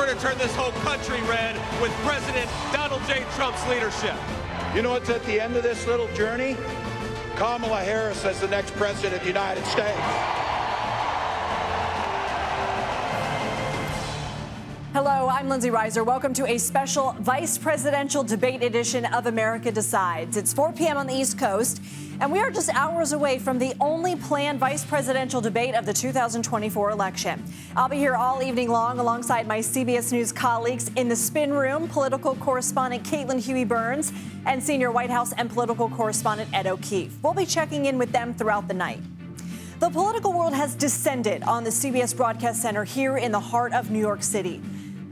to turn this whole country red with President Donald J. Trump's leadership. You know what's at the end of this little journey? Kamala Harris as the next president of the United States. Hello, I'm Lindsay Reiser. Welcome to a special vice presidential debate edition of America Decides. It's 4 p.m. on the East Coast, and we are just hours away from the only planned vice presidential debate of the 2024 election. I'll be here all evening long alongside my CBS News colleagues in the spin room, political correspondent Caitlin Huey-Burns and senior White House and political correspondent Ed O'Keefe. We'll be checking in with them throughout the night. The political world has descended on the CBS Broadcast Center here in the heart of New York City.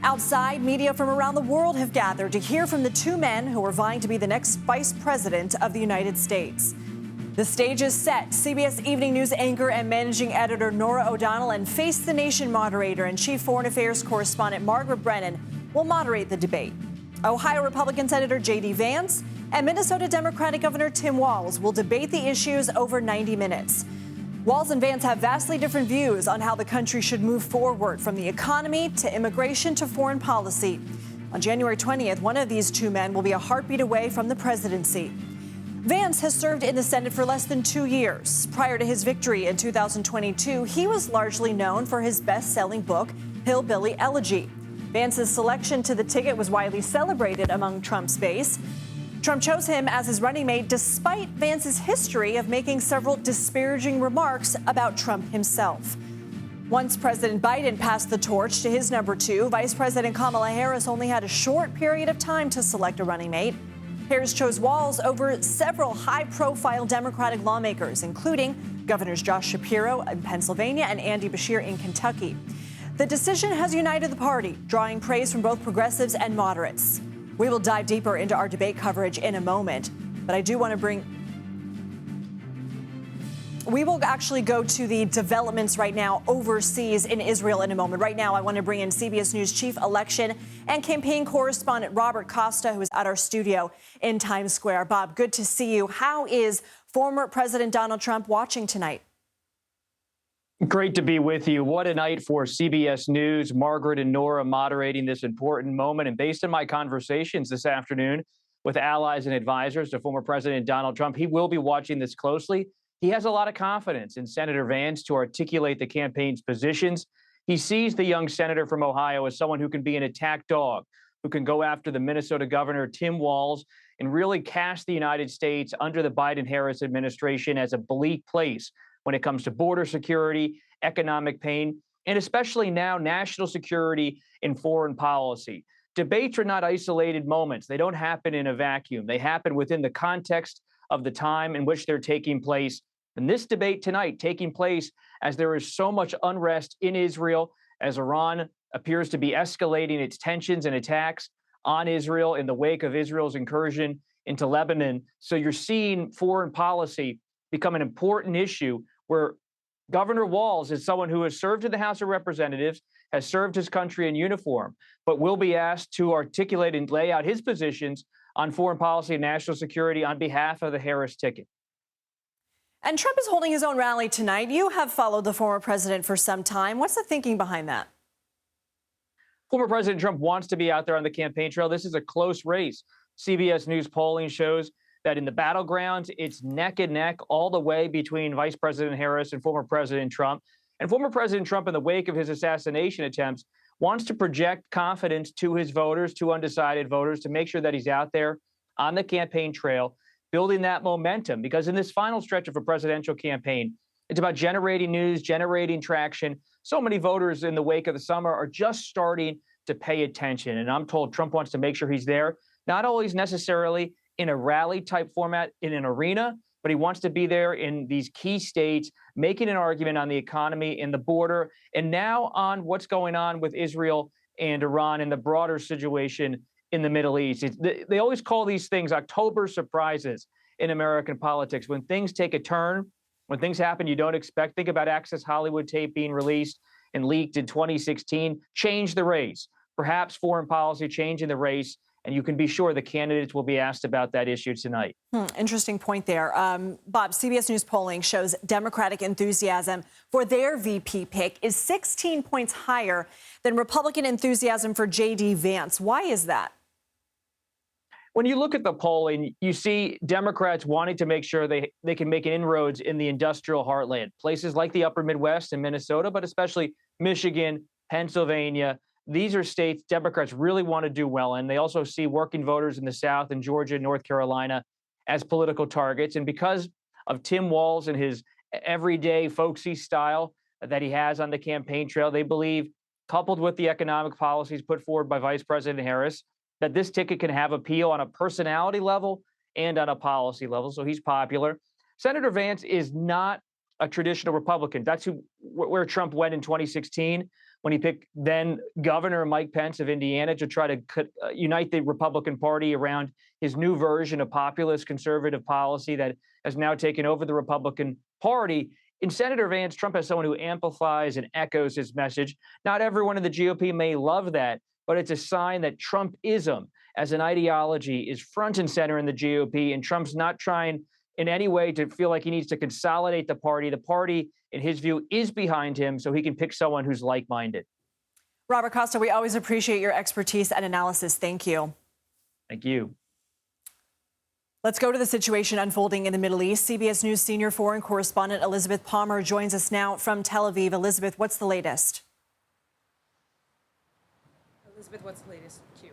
Outside, media from around the world have gathered to hear from the two men who are vying to be the next vice president of the United States. The stage is set. CBS Evening News anchor and managing editor Norah O'Donnell and Face the Nation moderator and chief foreign affairs correspondent Margaret Brennan will moderate the debate. Ohio Republican Senator J.D. Vance and Minnesota Democratic Governor Tim Walz will debate the issues over 90 minutes. Walz and Vance have vastly different views on how the country should move forward, from the economy to immigration to foreign policy. On January 20th, one of these two men will be a heartbeat away from the presidency. Vance has served in the Senate for less than 2 years. Prior to his victory in 2022, he was largely known for his best-selling book, Hillbilly Elegy. Vance's selection to the ticket was widely celebrated among Trump's base. Trump chose him as his running mate despite Vance's history of making several disparaging remarks about Trump himself. Once President Biden passed the torch to his number two, Vice President Kamala Harris only had a short period of time to select a running mate. Harris chose Walz over several high-profile Democratic lawmakers, including Governors Josh Shapiro in Pennsylvania and Andy Beshear in Kentucky. The decision has united the party, drawing praise from both progressives and moderates. We will dive deeper into our debate coverage in a moment, but I do want to we will actually go to the developments right now overseas in Israel in a moment. Right now, I want to bring in CBS News chief election and campaign correspondent Robert Costa, who is at our studio in Times Square. Bob, good to see you. How is former President Donald Trump watching tonight? Great to be with you. What a night for CBS News. Margaret and Norah moderating this important moment. And based on my conversations this afternoon with allies and advisors to former President Donald Trump, he will be watching this closely. He has a lot of confidence in Senator Vance to articulate the campaign's positions. He sees the young senator from Ohio as someone who can be an attack dog, who can go after the Minnesota governor, Tim Walz, and really cast the United States under the Biden-Harris administration as a bleak place when it comes to border security, economic pain, and especially now national security and foreign policy. Debates are not isolated moments. They don't happen in a vacuum. They happen within the context of the time in which they're taking place. And this debate tonight taking place as there is so much unrest in Israel, as Iran appears to be escalating its tensions and attacks on Israel in the wake of Israel's incursion into Lebanon. So you're seeing foreign policy become an important issue where Governor Walz is someone who has served in the House of Representatives, has served his country in uniform, but will be asked to articulate and lay out his positions on foreign policy and national security on behalf of the Harris ticket. And Trump is holding his own rally tonight. You have followed the former president for some time. What's the thinking behind that? Former President Trump wants to be out there on the campaign trail. This is a close race. CBS News polling shows that in the battlegrounds, it's neck and neck all the way between Vice President Harris and former President Trump. And former President Trump, in the wake of his assassination attempts, wants to project confidence to his voters, to undecided voters, to make sure that he's out there on the campaign trail, building that momentum. Because in this final stretch of a presidential campaign, it's about generating news, generating traction. So many voters in the wake of the summer are just starting to pay attention. And I'm told Trump wants to make sure he's there, not always necessarily in a rally type format in an arena, but he wants to be there in these key states, making an argument on the economy and the border, and now on what's going on with Israel and Iran and the broader situation in the Middle East. They always call these things October surprises in American politics. When things take a turn, when things happen you don't expect, think about Access Hollywood tape being released and leaked in 2016, change the race. Perhaps foreign policy changing the race And you can be sure the candidates will be asked about that issue tonight. Interesting point there. Bob, CBS News polling shows Democratic enthusiasm for their VP pick is 16 points higher than Republican enthusiasm for J.D. Vance. Why is that? When you look at the polling, you see Democrats wanting to make sure they can make inroads in the industrial heartland, places like the upper Midwest and Minnesota, but especially Michigan, Pennsylvania. These are states Democrats really want to do well in. They also see working voters in the South and Georgia and North Carolina as political targets. And because of Tim Walz and his everyday folksy style that he has on the campaign trail, they believe, coupled with the economic policies put forward by Vice President Harris, that this ticket can have appeal on a personality level and on a policy level. So he's popular. Senator Vance is not a traditional Republican. That's where Trump went in 2016 when he picked then Governor Mike Pence of Indiana to try to unite the Republican Party around his new version of populist conservative policy that has now taken over the Republican Party. In Senator Vance, Trump has someone who amplifies and echoes his message. Not everyone in the GOP may love that, but it's a sign that Trumpism as an ideology is front and center in the GOP, and Trump's not trying in any way to feel like he needs to consolidate the party. The party, in his view, is behind him, so he can pick someone who's like-minded. Robert Costa, we always appreciate your expertise and analysis. Thank you. Thank you. Let's go to the situation unfolding in the Middle East. CBS News senior foreign correspondent Elizabeth Palmer joins us now from Tel Aviv. Elizabeth, what's the latest? Elizabeth, what's the latest? Q.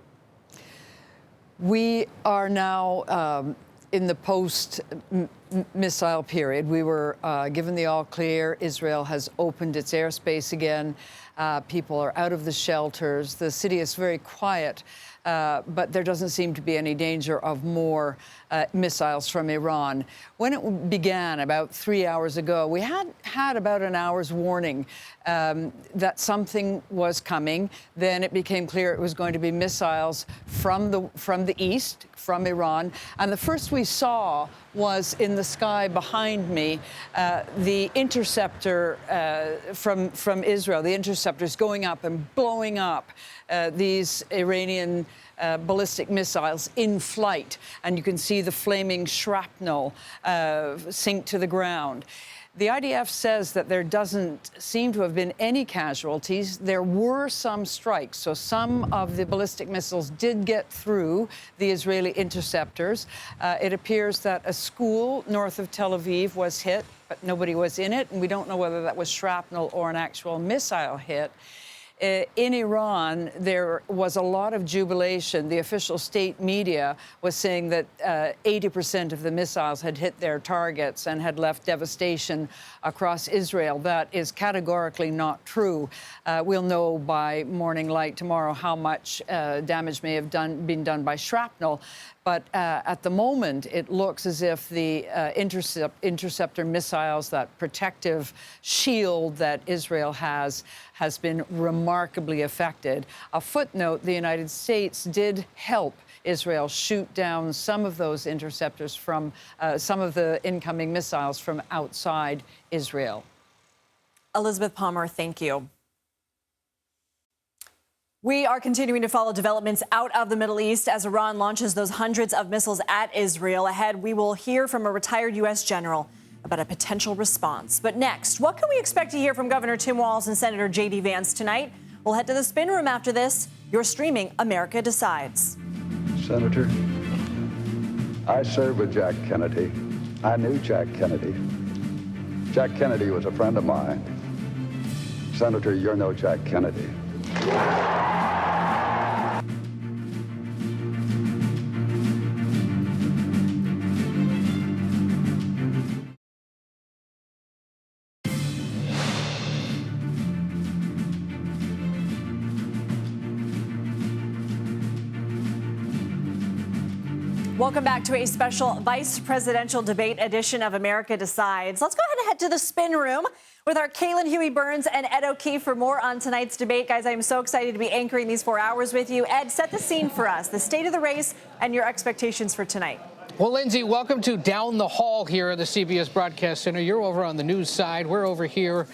We are now in the post-missile period. We were given the all clear. Israel has opened its airspace again. People are out of the shelters. The city is very quiet, but there doesn't seem to be any danger of more missiles from Iran. When it began about 3 hours ago, we had about an hour's warning that something was coming. Then it became clear it was going to be missiles from the east, from Iran. And the first we saw was in the sky behind me, the interceptor from Israel, the interceptors going up and blowing up these Iranian ballistic missiles in flight. And you can see the flaming shrapnel sink to the ground. The IDF says that there doesn't seem to have been any casualties. There were some strikes, so some of the ballistic missiles did get through the Israeli interceptors. It appears that a school north of Tel Aviv was hit, but nobody was in it, and we don't know whether that was shrapnel or an actual missile hit. In Iran, there was a lot of jubilation. The official state media was saying that 80% of the missiles had hit their targets and had left devastation across Israel. That is categorically not true. We'll know by morning light tomorrow how much damage may have been done by shrapnel. But at the moment, it looks as if the interceptor missiles, that protective shield that Israel has been remarkably affected. A footnote, the United States did help Israel shoot down some of those interceptors from some of the incoming missiles from outside Israel. Elizabeth Palmer, thank you. We are continuing to follow developments out of the Middle East as Iran launches those hundreds of missiles at Israel. Ahead, we will hear from a retired U.S. general about a potential response. But next, what can we expect to hear from Governor Tim Walz and Senator J.D. Vance tonight? We'll head to the spin room after this. You're streaming America Decides. Senator, I served with Jack Kennedy. I knew Jack Kennedy. Jack Kennedy was a friend of mine. Senator, you're no Jack Kennedy. Welcome back to a special vice presidential debate edition of America Decides. Let's go ahead and head to the spin room with our Kaylin Huey-Burns and Ed O'Keefe for more on tonight's debate. Guys, I'm so excited to be anchoring these 4 hours with you. Ed, set the scene for us, the state of the race and your expectations for tonight. Well, Lindsay, welcome to Down the Hall here at the CBS Broadcast Center. You're over on the news side. We're over here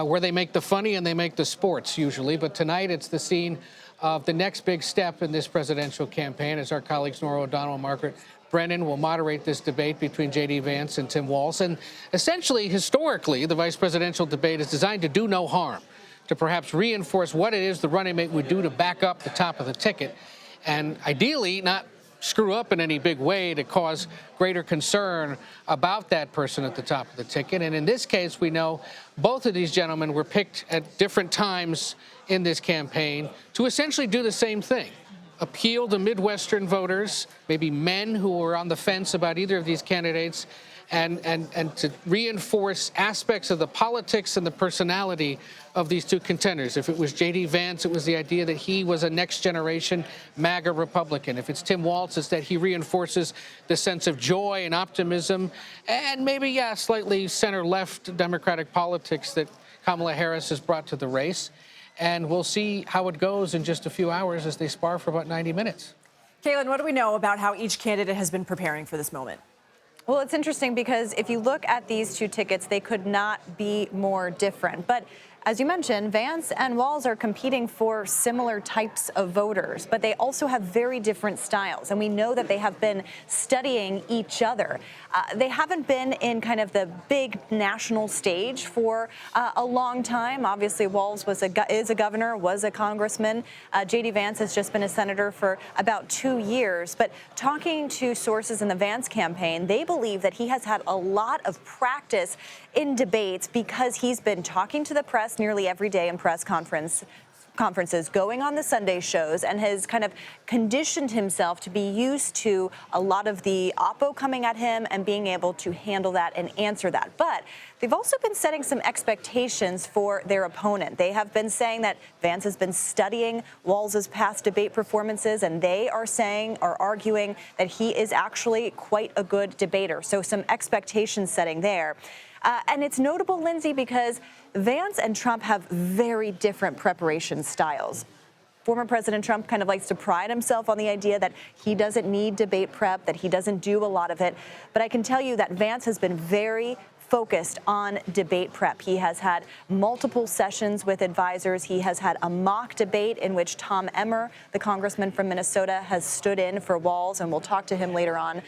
where they make the funny and they make the sports usually. But tonight it's the scene of the next big step in this presidential campaign, as our colleagues Norah O'Donnell and Margaret Brennan will moderate this debate between J.D. Vance and Tim Walz. And essentially, historically, the vice presidential debate is designed to do no harm, to perhaps reinforce what it is the running mate would do to back up the top of the ticket, and ideally not screw up in any big way to cause greater concern about that person at the top of the ticket. And in this case, we know both of these gentlemen were picked at different times in this campaign to essentially do the same thing: appeal to Midwestern voters, maybe men who were on the fence about either of these candidates, and to reinforce aspects of the politics and the personality of these two contenders. If it was J.D. Vance, it was the idea that he was a next-generation MAGA Republican. If it's Tim Walz, it's that he reinforces the sense of joy and optimism and maybe, yeah, slightly center-left Democratic politics that Kamala Harris has brought to the race. And we'll see how it goes in just a few hours as they spar for about 90 minutes. Caitlin, what do we know about how each candidate has been preparing for this moment? Well, it's interesting because if you look at these two tickets, they could not be more different. But as you mentioned, Vance and Walz are competing for similar types of voters, but they also have very different styles. And we know that they have been studying each other. They haven't been in kind of the big national stage for a long time. Obviously, Walz is a governor, was a congressman. J.D. Vance has just been a senator for about 2 years. But talking to sources in the Vance campaign, they believe that he has had a lot of practice in debates because he's been talking to the press nearly every day in press conferences, going on the Sunday shows, and has kind of conditioned himself to be used to a lot of the oppo coming at him and being able to handle that and answer that. But they've also been setting some expectations for their opponent. They have been saying that Vance has been studying Walz's past debate performances, and they are arguing that he is actually quite a good debater. So some expectation setting there. And it's notable, Lindsay, because Vance and Trump have very different preparation styles. Former President Trump kind of likes to pride himself on the idea that he doesn't need debate prep, that he doesn't do a lot of it. But I can tell you that Vance has been very focused on debate prep. He has had multiple sessions with advisors. He has had a mock debate in which Tom Emmer, the congressman from Minnesota, has stood in for Walz, and we'll talk to him later on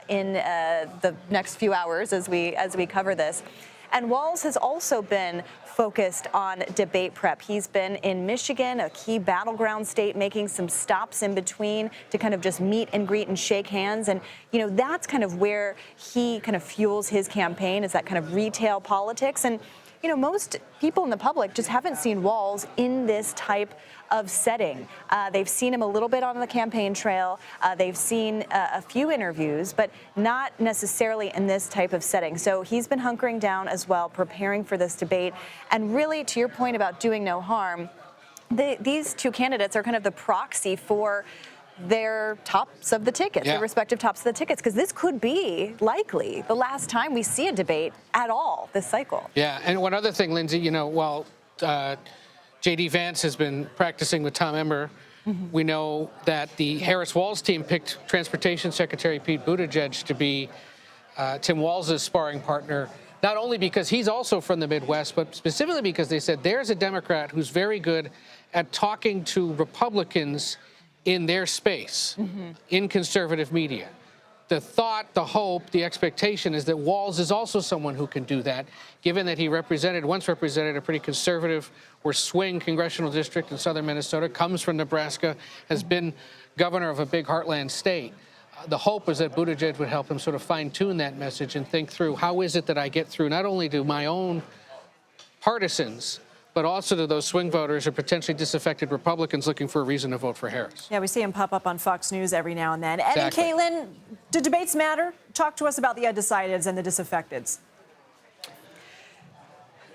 in the next few hours as we cover this. And Walz has also been focused on debate prep. He's been in Michigan, a key battleground state, making some stops in between to kind of just meet and greet and shake hands. And, you know, that's kind of where he kind of fuels his campaign, is that kind of retail politics. And, you know, most people in the public just haven't seen Walz in this type of setting. They've seen him a little bit on the campaign trail. They've seen a few interviews, but not necessarily in this type of setting. So he's been hunkering down as well, preparing for this debate. And really, to your point about doing no harm, these two candidates are kind of the proxy for their tops of the tickets, their respective tops of the tickets, because this could be likely the last time we see a debate at all this cycle. Yeah, and one other thing, Lindsay, you know, while J.D. Vance has been practicing with Tom Emmer, we know that the Harris-Walz team picked Transportation Secretary Pete Buttigieg to be Tim Walz's sparring partner, not only because he's also from the Midwest, but specifically because they said there's a Democrat who's very good at talking to Republicans in their space, in conservative media. The thought, the hope, the expectation is that Walz is also someone who can do that, given that he once represented a pretty conservative or swing congressional district in southern Minnesota, comes from Nebraska, has been governor of a big heartland state. The hope is that Buttigieg would help him sort of fine-tune that message and think through, how is it that I get through not only to my own partisans, but also to those swing voters or potentially disaffected Republicans looking for a reason to vote for Harris. Yeah, we see him pop up on Fox News every now and then. Exactly. And Caitlin, do debates matter? Talk to us about the undecideds and the disaffecteds.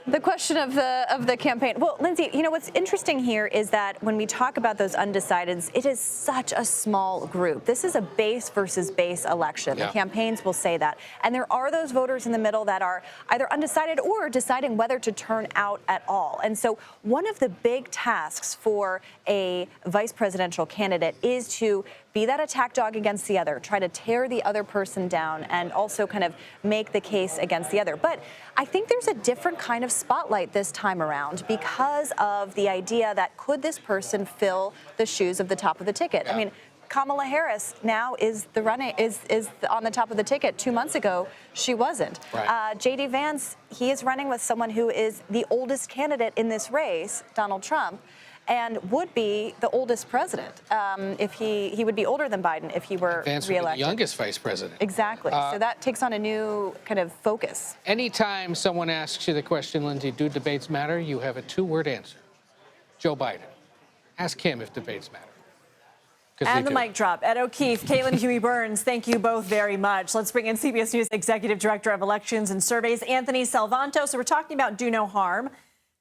The question of the campaign. Well, Lindsay, you know, what's interesting here is that when we talk about those undecideds, it is such a small group. This is a base versus base election. The campaigns will say that. And there are those voters in the middle that are either undecided or deciding whether to turn out at all. And so one of the big tasks for a vice presidential candidate is to be that attack dog against the other, try to tear the other person down, and also kind of make the case against the other. But I think there's a different kind of spotlight this time around because of the idea that could this person fill the shoes of the top of the ticket? I mean, Kamala Harris now is on the top of the ticket. 2 months ago, she wasn't. Right. J.D. Vance, he is running with someone who is the oldest candidate in this race, Donald Trump, and would be the oldest president if he would be older than Biden if he were Vance would be reelected. the youngest vice president. Exactly. So that takes on a new kind of focus. Anytime someone asks you the question, Lindsay, do debates matter? You have a two-word answer. Joe Biden. Ask him if debates matter. And the mic drop. Ed O'Keefe, Caitlin Huey-Burns, thank you both very much. Let's bring in CBS News Executive Director of Elections and Surveys, Anthony Salvanto. So we're talking about do no harm.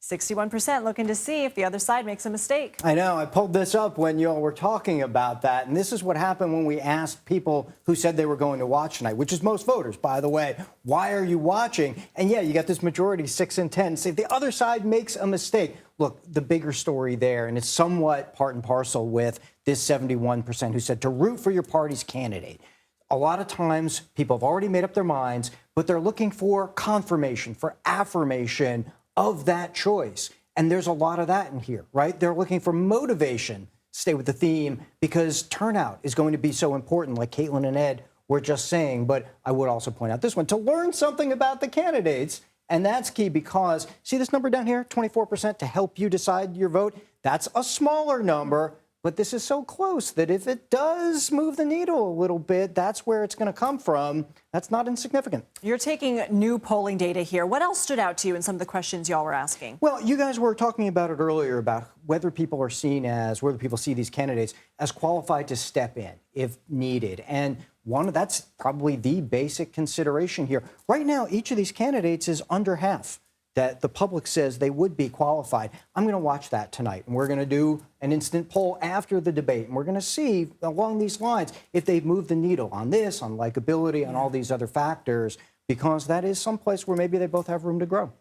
61% looking to see if the other side makes a mistake. I know. I pulled this up when you all were talking about that. And this is what happened when we asked people who said they were going to watch tonight, which is most voters, by the way. Why are you watching? And yeah, you got this majority, 6 in 10. Say if the other side makes a mistake. Look, the bigger story there, and it's somewhat part and parcel with this 71% who said to root for your party's candidate. A lot of times people have already made up their minds, but they're looking for confirmation, for affirmation of that choice. And there's a lot of that in here, right? They're looking for motivation, stay with the theme, because turnout is going to be so important, like Caitlin and Ed were just saying. But I would also point out this one, to learn something about the candidates. And that's key because, see this number down here, 24% to help you decide your vote? That's a smaller number, but this is so close that if it does move the needle a little bit, that's where it's going to come from. That's not insignificant. You're taking new polling data here. What else stood out to you in some of the questions y'all were asking? Well, you guys were talking about it earlier about whether people see these candidates as qualified to step in if needed. And that's probably the basic consideration here. Right now, each of these candidates is under half that the public says they would be qualified. I'm going to watch that tonight, and we're going to do an instant poll after the debate, and we're going to see along these lines if they've moved the needle on this, on likability, on all these other factors, because that is someplace where maybe they both have room to grow.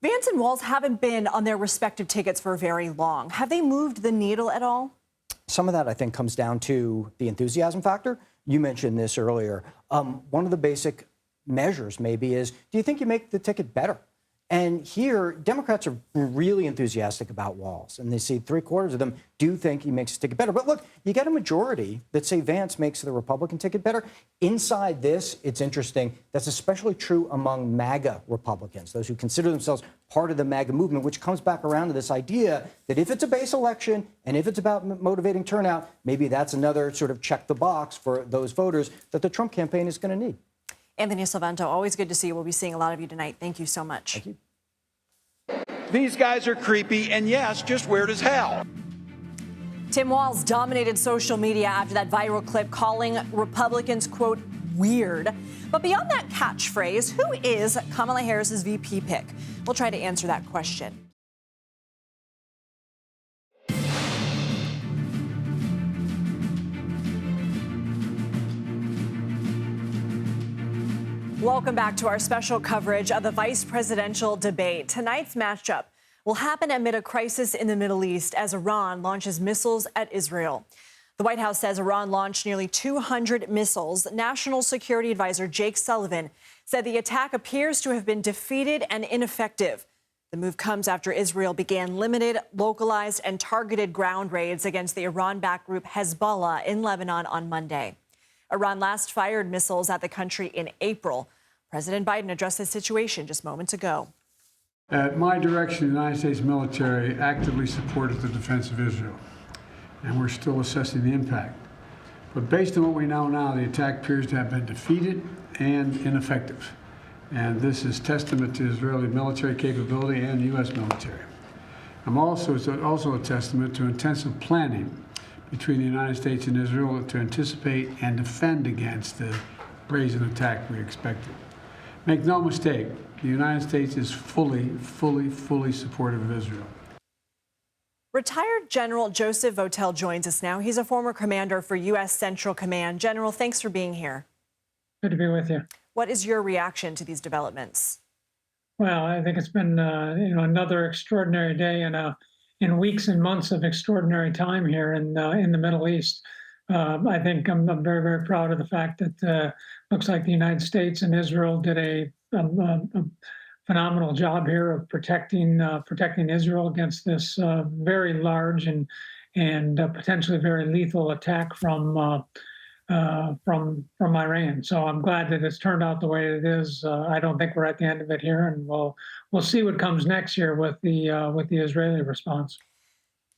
Vance and Walz haven't been on their respective tickets for very long. Have they moved the needle at all? Some of that, I think, comes down to the enthusiasm factor. You mentioned this earlier. One of the basic measures maybe is, do you think you make the ticket better? And here, Democrats are really enthusiastic about Walz, and they see 3/4 of them do think he makes his ticket better. But look, you get a majority that say Vance makes the Republican ticket better. Inside this, it's interesting. That's especially true among MAGA Republicans, those who consider themselves part of the MAGA movement, which comes back around to this idea that if it's a base election and if it's about motivating turnout, maybe that's another sort of check the box for those voters that the Trump campaign is going to need. Anthony Salvanto, always good to see you. We'll be seeing a lot of you tonight. Thank you so much. Thank you. These guys are creepy and, yes, just weird as hell. Tim Walz dominated social media after that viral clip calling Republicans, quote, weird. But beyond that catchphrase, who is Kamala Harris's VP pick? We'll try to answer that question. Welcome back to our special coverage of the vice presidential debate. Tonight's matchup will happen amid a crisis in the Middle East as Iran launches missiles at Israel. The White House says Iran launched nearly 200 missiles. National Security Advisor Jake Sullivan said the attack appears to have been defeated and ineffective. The move comes after Israel began limited, localized, and targeted ground raids against the Iran-backed group Hezbollah in Lebanon on Monday. Iran last fired missiles at the country in April. President Biden addressed this situation just moments ago. At my direction, the United States military actively supported the defense of Israel, and we're still assessing the impact. But based on what we know now, the attack appears to have been defeated and ineffective. And this is testament to Israeli military capability and U.S. military. It's also a testament to intensive planning between the United States and Israel to anticipate and defend against the brazen attack we expected. Make no mistake, the United States is fully supportive of Israel. Retired General Joseph Votel joins us now. He's a former commander for U.S. Central Command. General, thanks for being here. Good to be with you. What is your reaction to these developments? Well, I think it's been another extraordinary day in weeks and months of extraordinary time here in the Middle East. I think I'm very, very proud of the fact that looks like the United States and Israel did a phenomenal job here of protecting Israel against this very large and potentially very lethal attack from Iran. So I'm glad that it's turned out the way it is. I don't think we're at the end of it here, and we'll see what comes next year with the Israeli response.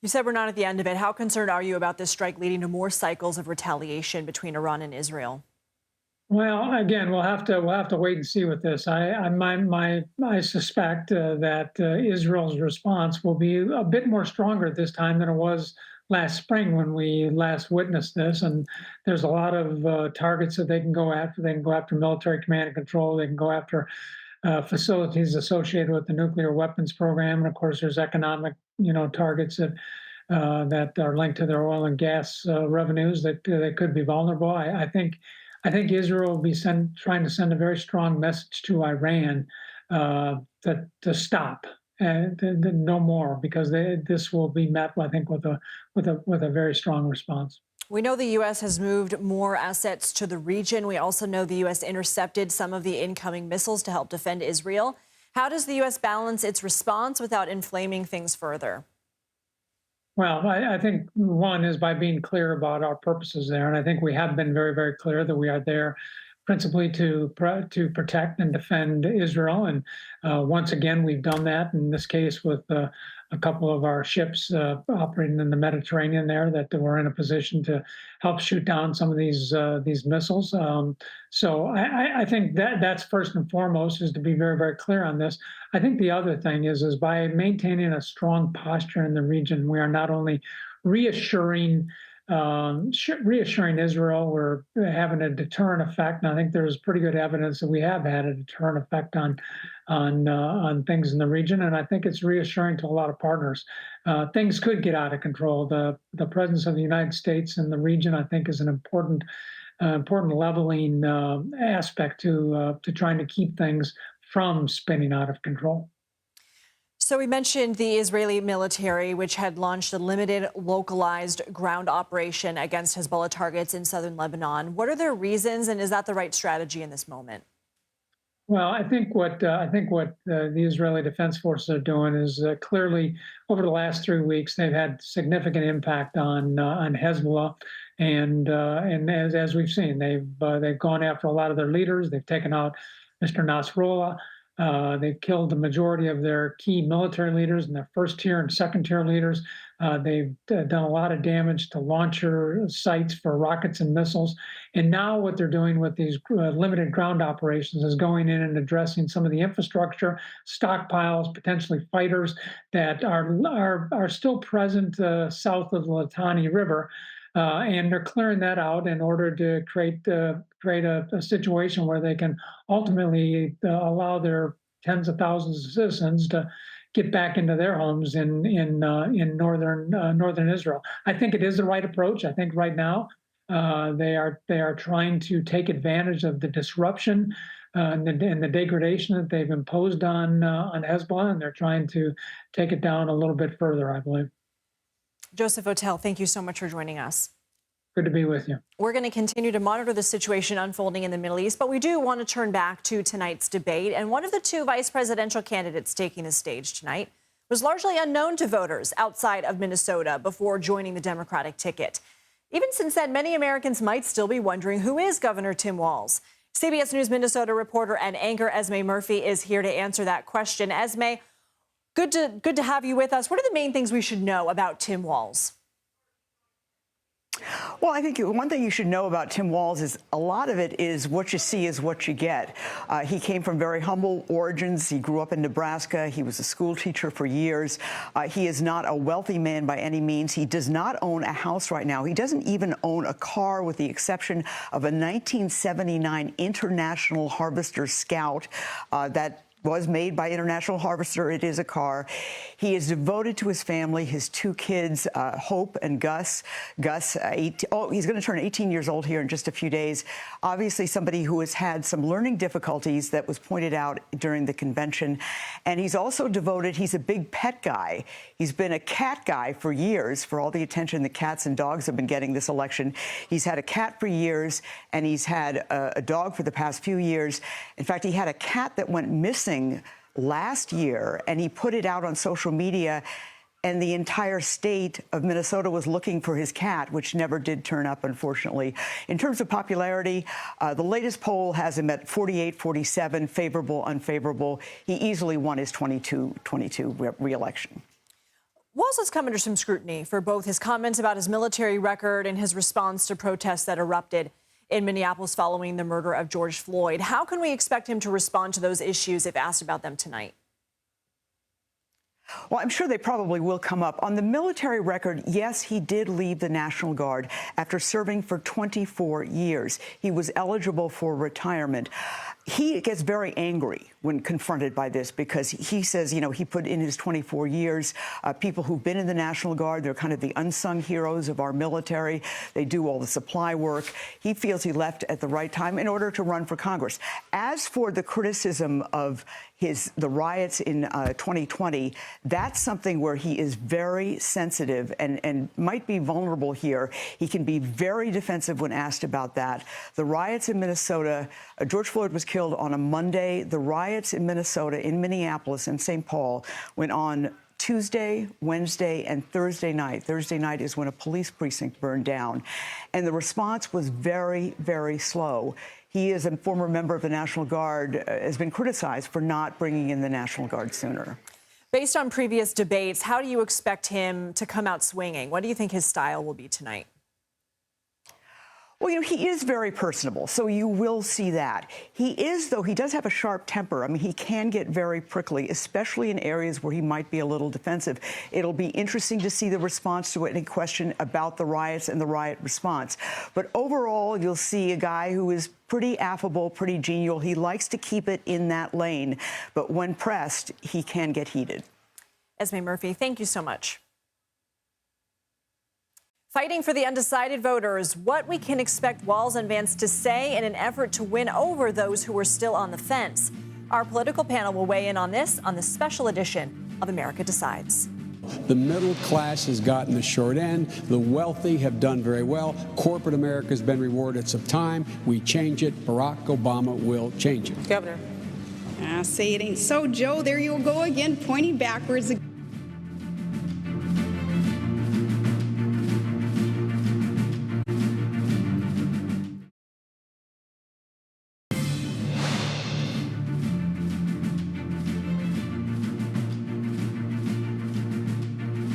You said we're not at the end of it. How concerned are you about this strike leading to more cycles of retaliation between Iran and Israel? Well, again, we'll have to wait and see with this. I suspect that Israel's response will be a bit more stronger this time than it was last spring when we last witnessed this. And there's a lot of targets that they can go after. They can go after military command and control. They can go after facilities associated with the nuclear weapons program, and of course, there's economic, targets that are linked to their oil and gas revenues that could be vulnerable. I think Israel will be trying to send a very strong message to Iran to stop and no more, because this will be met, I think, with a very strong response. We know the U.S. has moved more assets to the region. We also know the U.S. intercepted some of the incoming missiles to help defend Israel. How does the U.S. balance its response without inflaming things further? Well, I think one is by being clear about our purposes there. And I think we have been very, very clear that we are there principally to protect and defend Israel. And once again, we've done that in this case with a couple of our ships operating in the Mediterranean there, that were in a position to help shoot down some of these missiles. So I think that's first and foremost, is to be very, very clear on this. I think the other thing is by maintaining a strong posture in the region, we are not only reassuring Israel, we're having a deterrent effect. And I think there's pretty good evidence that we have had a deterrent effect on things in the region. And I think it's reassuring to a lot of partners. Things could get out of control. The presence of the United States in the region, I think, is an important leveling aspect to trying to keep things from spinning out of control. So we mentioned the Israeli military, which had launched a limited localized ground operation against Hezbollah targets in southern Lebanon. What are their reasons, and is that the right strategy in this moment? Well, I think what the Israeli Defense Forces are doing is clearly over the last 3 weeks they've had significant impact on Hezbollah, and as we've seen, they've gone after a lot of their leaders. They've taken out Mr. Nasrallah. They've killed the majority of their key military leaders and their first tier and second tier leaders. They've done a lot of damage to launcher sites for rockets and missiles. And now what they're doing with these limited ground operations is going in and addressing some of the infrastructure, stockpiles, potentially fighters that are still present south of the Litani River. And they're clearing that out in order to create a situation where they can ultimately allow their tens of thousands of citizens to get back into their homes in northern Israel. I think it is the right approach. I think right now they are trying to take advantage of the disruption and the degradation that they've imposed on Hezbollah, and they're trying to take it down a little bit further, I believe. Joseph Otell, thank you so much for joining us. Good to be with you. We're going to continue to monitor the situation unfolding in the Middle East, but we do want to turn back to tonight's debate. And one of the two vice presidential candidates taking the stage tonight was largely unknown to voters outside of Minnesota before joining the Democratic ticket. Even since then, many Americans might still be wondering, who is Governor Tim Walz? CBS News Minnesota reporter and anchor Esme Murphy is here to answer that question. Esme, good to have you with us. What are the main things we should know about Tim Walz? Well, I think one thing you should know about Tim Walz is a lot of it is what you see is what you get. He came from very humble origins. He grew up in Nebraska. He was a school teacher for years. He is not a wealthy man by any means. He does not own a house right now. He doesn't even own a car, with the exception of a 1979 International Harvester Scout that was made by International Harvester. It is a car. He is devoted to his family, his 2 kids, Hope and Gus. Gus, he's going to turn 18 years old here in just a few days. Obviously, somebody who has had some learning difficulties that was pointed out during the convention. And he's also devoted, he's a big pet guy. He's been a cat guy for years, for all the attention the cats and dogs have been getting this election. He's had a cat for years, and he's had a dog for the past few years. In fact, he had a cat that went missing last year, and he put it out on social media, and the entire state of Minnesota was looking for his cat, which never did turn up, unfortunately. In terms of popularity, the latest poll has him at 48-47, favorable, unfavorable. He easily won his 2022 re-election. Walz has come under some scrutiny for both his comments about his military record and his response to protests that erupted in Minneapolis following the murder of George Floyd. How can we expect him to respond to those issues if asked about them tonight? Well, I'm sure they probably will come up. On the military record, yes, he did leave the National Guard after serving for 24 years. He was eligible for retirement. He gets very angry when confronted by this because he says, you know, he put in his 24 years, people who've been in the National Guard, they're kind of the unsung heroes of our military. They do all the supply work. He feels he left at the right time in order to run for Congress. As for the criticism of the riots in 2020, that's something where he is very sensitive and might be vulnerable here. He can be very defensive when asked about that. The riots in Minnesota, George Floyd was killed on a Monday. The riots in Minnesota, in Minneapolis and St. Paul went on Tuesday, Wednesday, and Thursday night. Thursday night is when a police precinct burned down. And the response was very, very slow. He is a former member of the National Guard, has been criticized for not bringing in the National Guard sooner. Based on previous debates, how do you expect him to come out swinging? What do you think his style will be tonight? Well, you know, he is very personable, so you will see that. He does have a sharp temper. I mean, he can get very prickly, especially in areas where he might be a little defensive. It'll be interesting to see the response to any question about the riots and the riot response. But overall, you'll see a guy who is pretty affable, pretty genial. He likes to keep it in that lane, but when pressed, he can get heated. Esme Murphy, thank you so much. Fighting for the undecided voters, what we can expect Walz and Vance to say in an effort to win over those who are still on the fence. Our political panel will weigh in on this on the special edition of America Decides. The middle class has gotten the short end. The wealthy have done very well. Corporate America has been rewarded some time. We change it. Barack Obama will change it. Governor. Say it ain't so, Joe. There you go again, pointing backwards.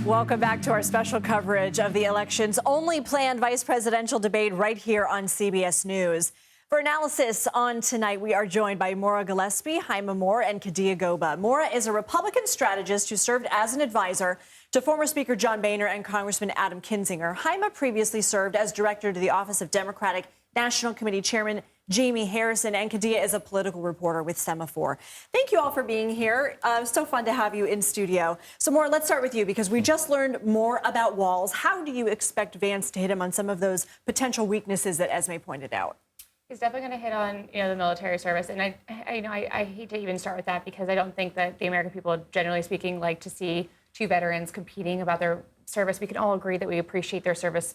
Welcome back to our special coverage of the election's only planned vice presidential debate right here on CBS News. For analysis on tonight, we are joined by Maura Gillespie, Haima Moore, and Kadia Goba. Maura is a Republican strategist who served as an advisor to former Speaker John Boehner and Congressman Adam Kinzinger. Haima previously served as director to the Office of Democratic National Committee Chairman Jamie Harrison, and Kadia is a political reporter with Semaphore. Thank you all for being here. So fun to have you in studio. So, Maura, let's start with you because we just learned more about Walz. How do you expect Vance to hit him on some of those potential weaknesses that Esme pointed out? He's definitely going to hit on, the military service, and I hate to even start with that because I don't think that the American people, generally speaking, like to see two veterans competing about their service. We can all agree that we appreciate their service,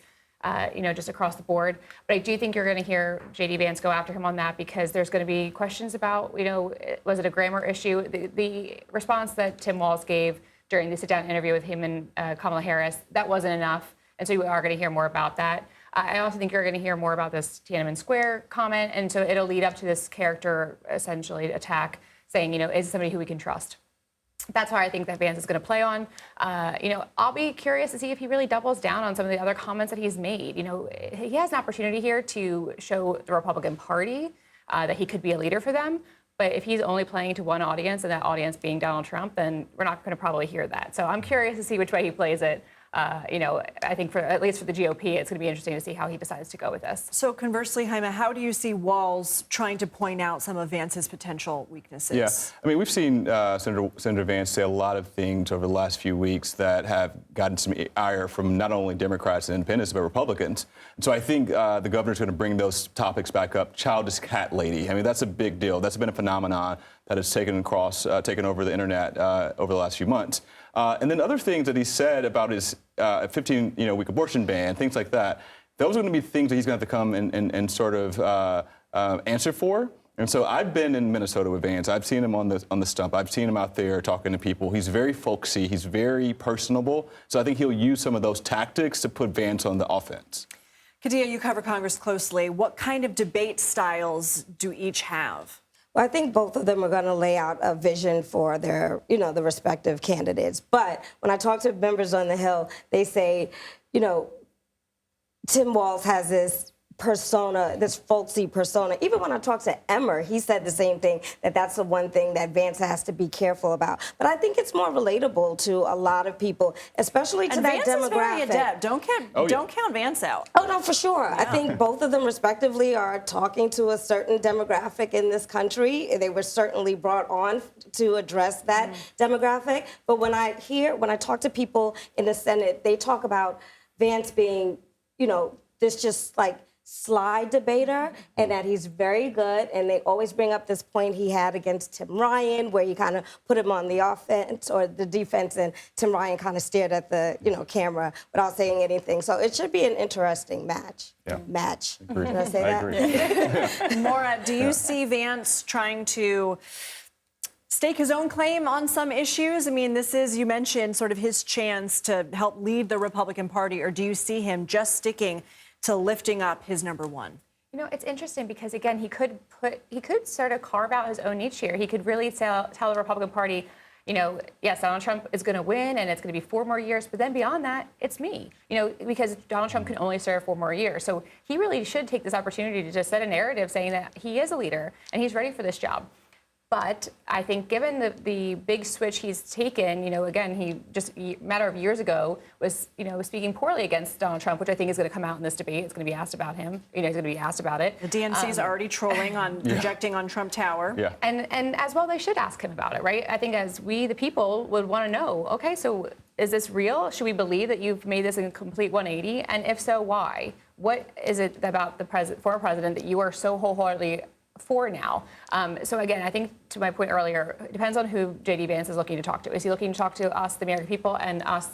just across the board. But I do think you're going to hear J.D. Vance go after him on that because there's going to be questions about, was it a grammar issue? The response that Tim Walz gave during the sit-down interview with him and Kamala Harris, that wasn't enough, and so you are going to hear more about that. I also think you're going to hear more about this Tiananmen Square comment, and so it'll lead up to this character, essentially, attack, saying, is somebody who we can trust. That's why I think that Vance is going to play on. I'll be curious to see if he really doubles down on some of the other comments that he's made. He has an opportunity here to show the Republican Party that he could be a leader for them. But if he's only playing to one audience, and that audience being Donald Trump, then we're not going to probably hear that. So I'm curious to see which way he plays it. I think for at least for the GOP, it's going to be interesting to see how he decides to go with this. So conversely, Jaime, how do you see Walz trying to point out some of Vance's potential weaknesses? Yeah, I mean, we've seen Senator Vance say a lot of things over the last few weeks that have gotten some ire from not only Democrats and independents, but Republicans. And so I think the governor's going to bring those topics back up. Childish cat lady. I mean, that's a big deal. That's been a phenomenon that has taken over the internet over the last few months. And then other things that he said about his 15-week abortion ban, things like that, those are going to be things that he's going to have to come and sort of answer for. And so I've been in Minnesota with Vance. I've seen him on the stump. I've seen him out there talking to people. He's very folksy. He's very personable. So I think he'll use some of those tactics to put Vance on the offense. Khadijah, you cover Congress closely. What kind of debate styles do each have? Well, I think both of them are going to lay out a vision for their, the respective candidates. But when I talk to members on the Hill, they say, Tim Walz has this persona, this folksy persona. Even when I talked to Emmer, he said the same thing, that's the one thing that Vance has to be careful about. But I think it's more relatable to a lot of people, especially to that demographic. Vance is very adept. Don't count Vance out. Oh, no, for sure. Yeah. I think both of them respectively are talking to a certain demographic in this country. They were certainly brought on to address that demographic. But when I talk to people in the Senate, they talk about Vance being, this just like sly debater, and that he's very good. And they always bring up this point he had against Tim Ryan, where he kind of put him on the offense or the defense, and Tim Ryan kind of stared at the camera without saying anything. So it should be an interesting match. Yeah. Did I say that? Agree. Maura, do you see Vance trying to stake his own claim on some issues? I mean, this is, you mentioned, sort of his chance to help lead the Republican Party, or do you see him just sticking to lifting up his number one? It's interesting because, again, he could sort of carve out his own niche here. He could really tell the Republican Party, yes, Donald Trump is going to win and it's going to be 4 more years, but then beyond that, it's me, because Donald Trump can only serve 4 more years. So he really should take this opportunity to just set a narrative saying that he is a leader and he's ready for this job. But I think given the big switch he's taken, again, he just a matter of years ago was, speaking poorly against Donald Trump, which I think is going to come out in this debate. It's going to be asked about him. He's going to be asked about it. The DNC is already trolling on projecting on Trump Tower. Yeah. And as well, they should ask him about it, right? I think as we, the people, would want to know, okay, so is this real? Should we believe that you've made this a complete 180? And if so, why? What is it about the former president that you are so wholeheartedly for now? So again, I think to my point earlier, it depends on who J.D. Vance is looking to talk to. Is he looking to talk to us, the American people, and us,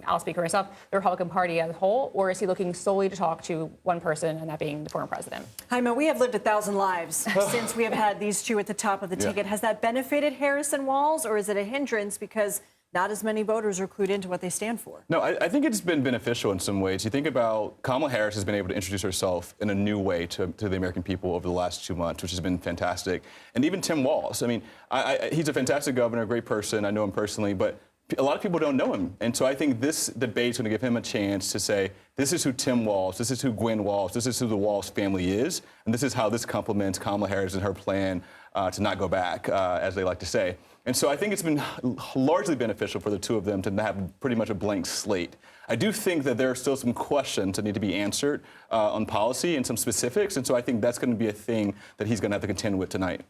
I'll speak for myself, the Republican Party as a whole, or is he looking solely to talk to one person, and that being the former president? Jaime, we have lived 1,000 lives since we have had these two at the top of the ticket. Has that benefited Harris and Walz, or is it a hindrance because not as many voters are clued into what they stand for? No, I think it's been beneficial in some ways. You think about Kamala Harris has been able to introduce herself in a new way to the American people over the last 2 months, which has been fantastic. And even Tim Walz. I mean, he's a fantastic governor, a great person. I know him personally, but a lot of people don't know him. And so I think this debate is going to give him a chance to say, this is who Tim Walz, this is who Gwen Walz, this is who the Walz family is, and this is how this complements Kamala Harris and her plan to not go back, as they like to say. And so I think it's been largely beneficial for the two of them to have pretty much a blank slate. I do think that there are still some questions that need to be answered on policy and some specifics, and so I think that's going to be a thing that he's going to have to contend with tonight.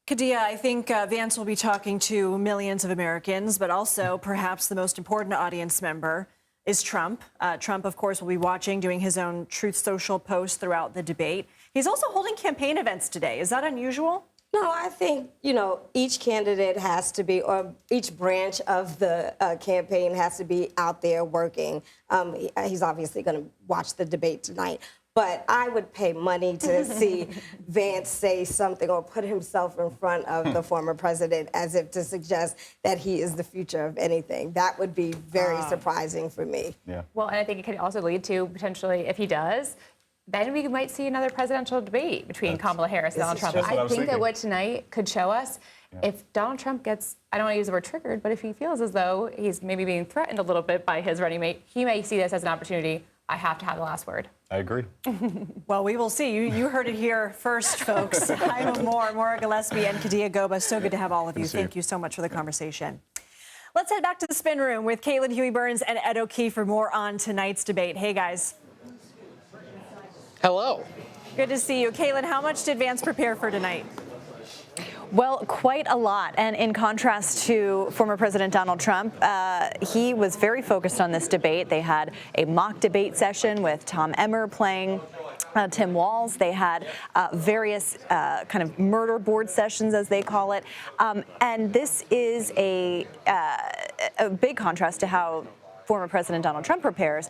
Khadijah, I think Vance will be talking to millions of Americans, but also perhaps the most important audience member is Trump. Trump, of course, will be watching, doing his own Truth Social posts throughout the debate. He's also holding campaign events today. Is that unusual? No, I think, each candidate has to be, or each branch of the campaign has to be out there working. He's obviously going to watch the debate tonight. But I would pay money to see Vance say something or put himself in front of the former president as if to suggest that he is the future of anything. That would be very surprising for me. Yeah. Well, and I think it could also lead to potentially, if he does, then we might see another presidential debate between Kamala Harris and Donald Trump. I think that what tonight could show us, if Donald Trump gets, I don't want to use the word triggered, but if he feels as though he's maybe being threatened a little bit by his running mate, he may see this as an opportunity. I have to have the last word. I agree. Well, we will see. You heard it here first, folks. I'm Maura Gillespie, and Khadijah Goba. So good to have all of you. Thank you so much for the conversation. Let's head back to the spin room with Caitlin Huey-Burns and Ed O'Keefe for more on tonight's debate. Hey, guys. Hello. Good to see you. Caitlin, how much did Vance prepare for tonight? Well, quite a lot. And in contrast to former President Donald Trump, he was very focused on this debate. They had a mock debate session with Tom Emmer playing Tim Walz. They had various kind of murder board sessions, as they call it. And this is a big contrast to how former President Donald Trump prepares.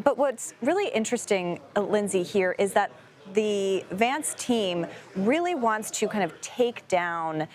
But what's really interesting, Lindsay, here is that the Vance team really wants to kind of take down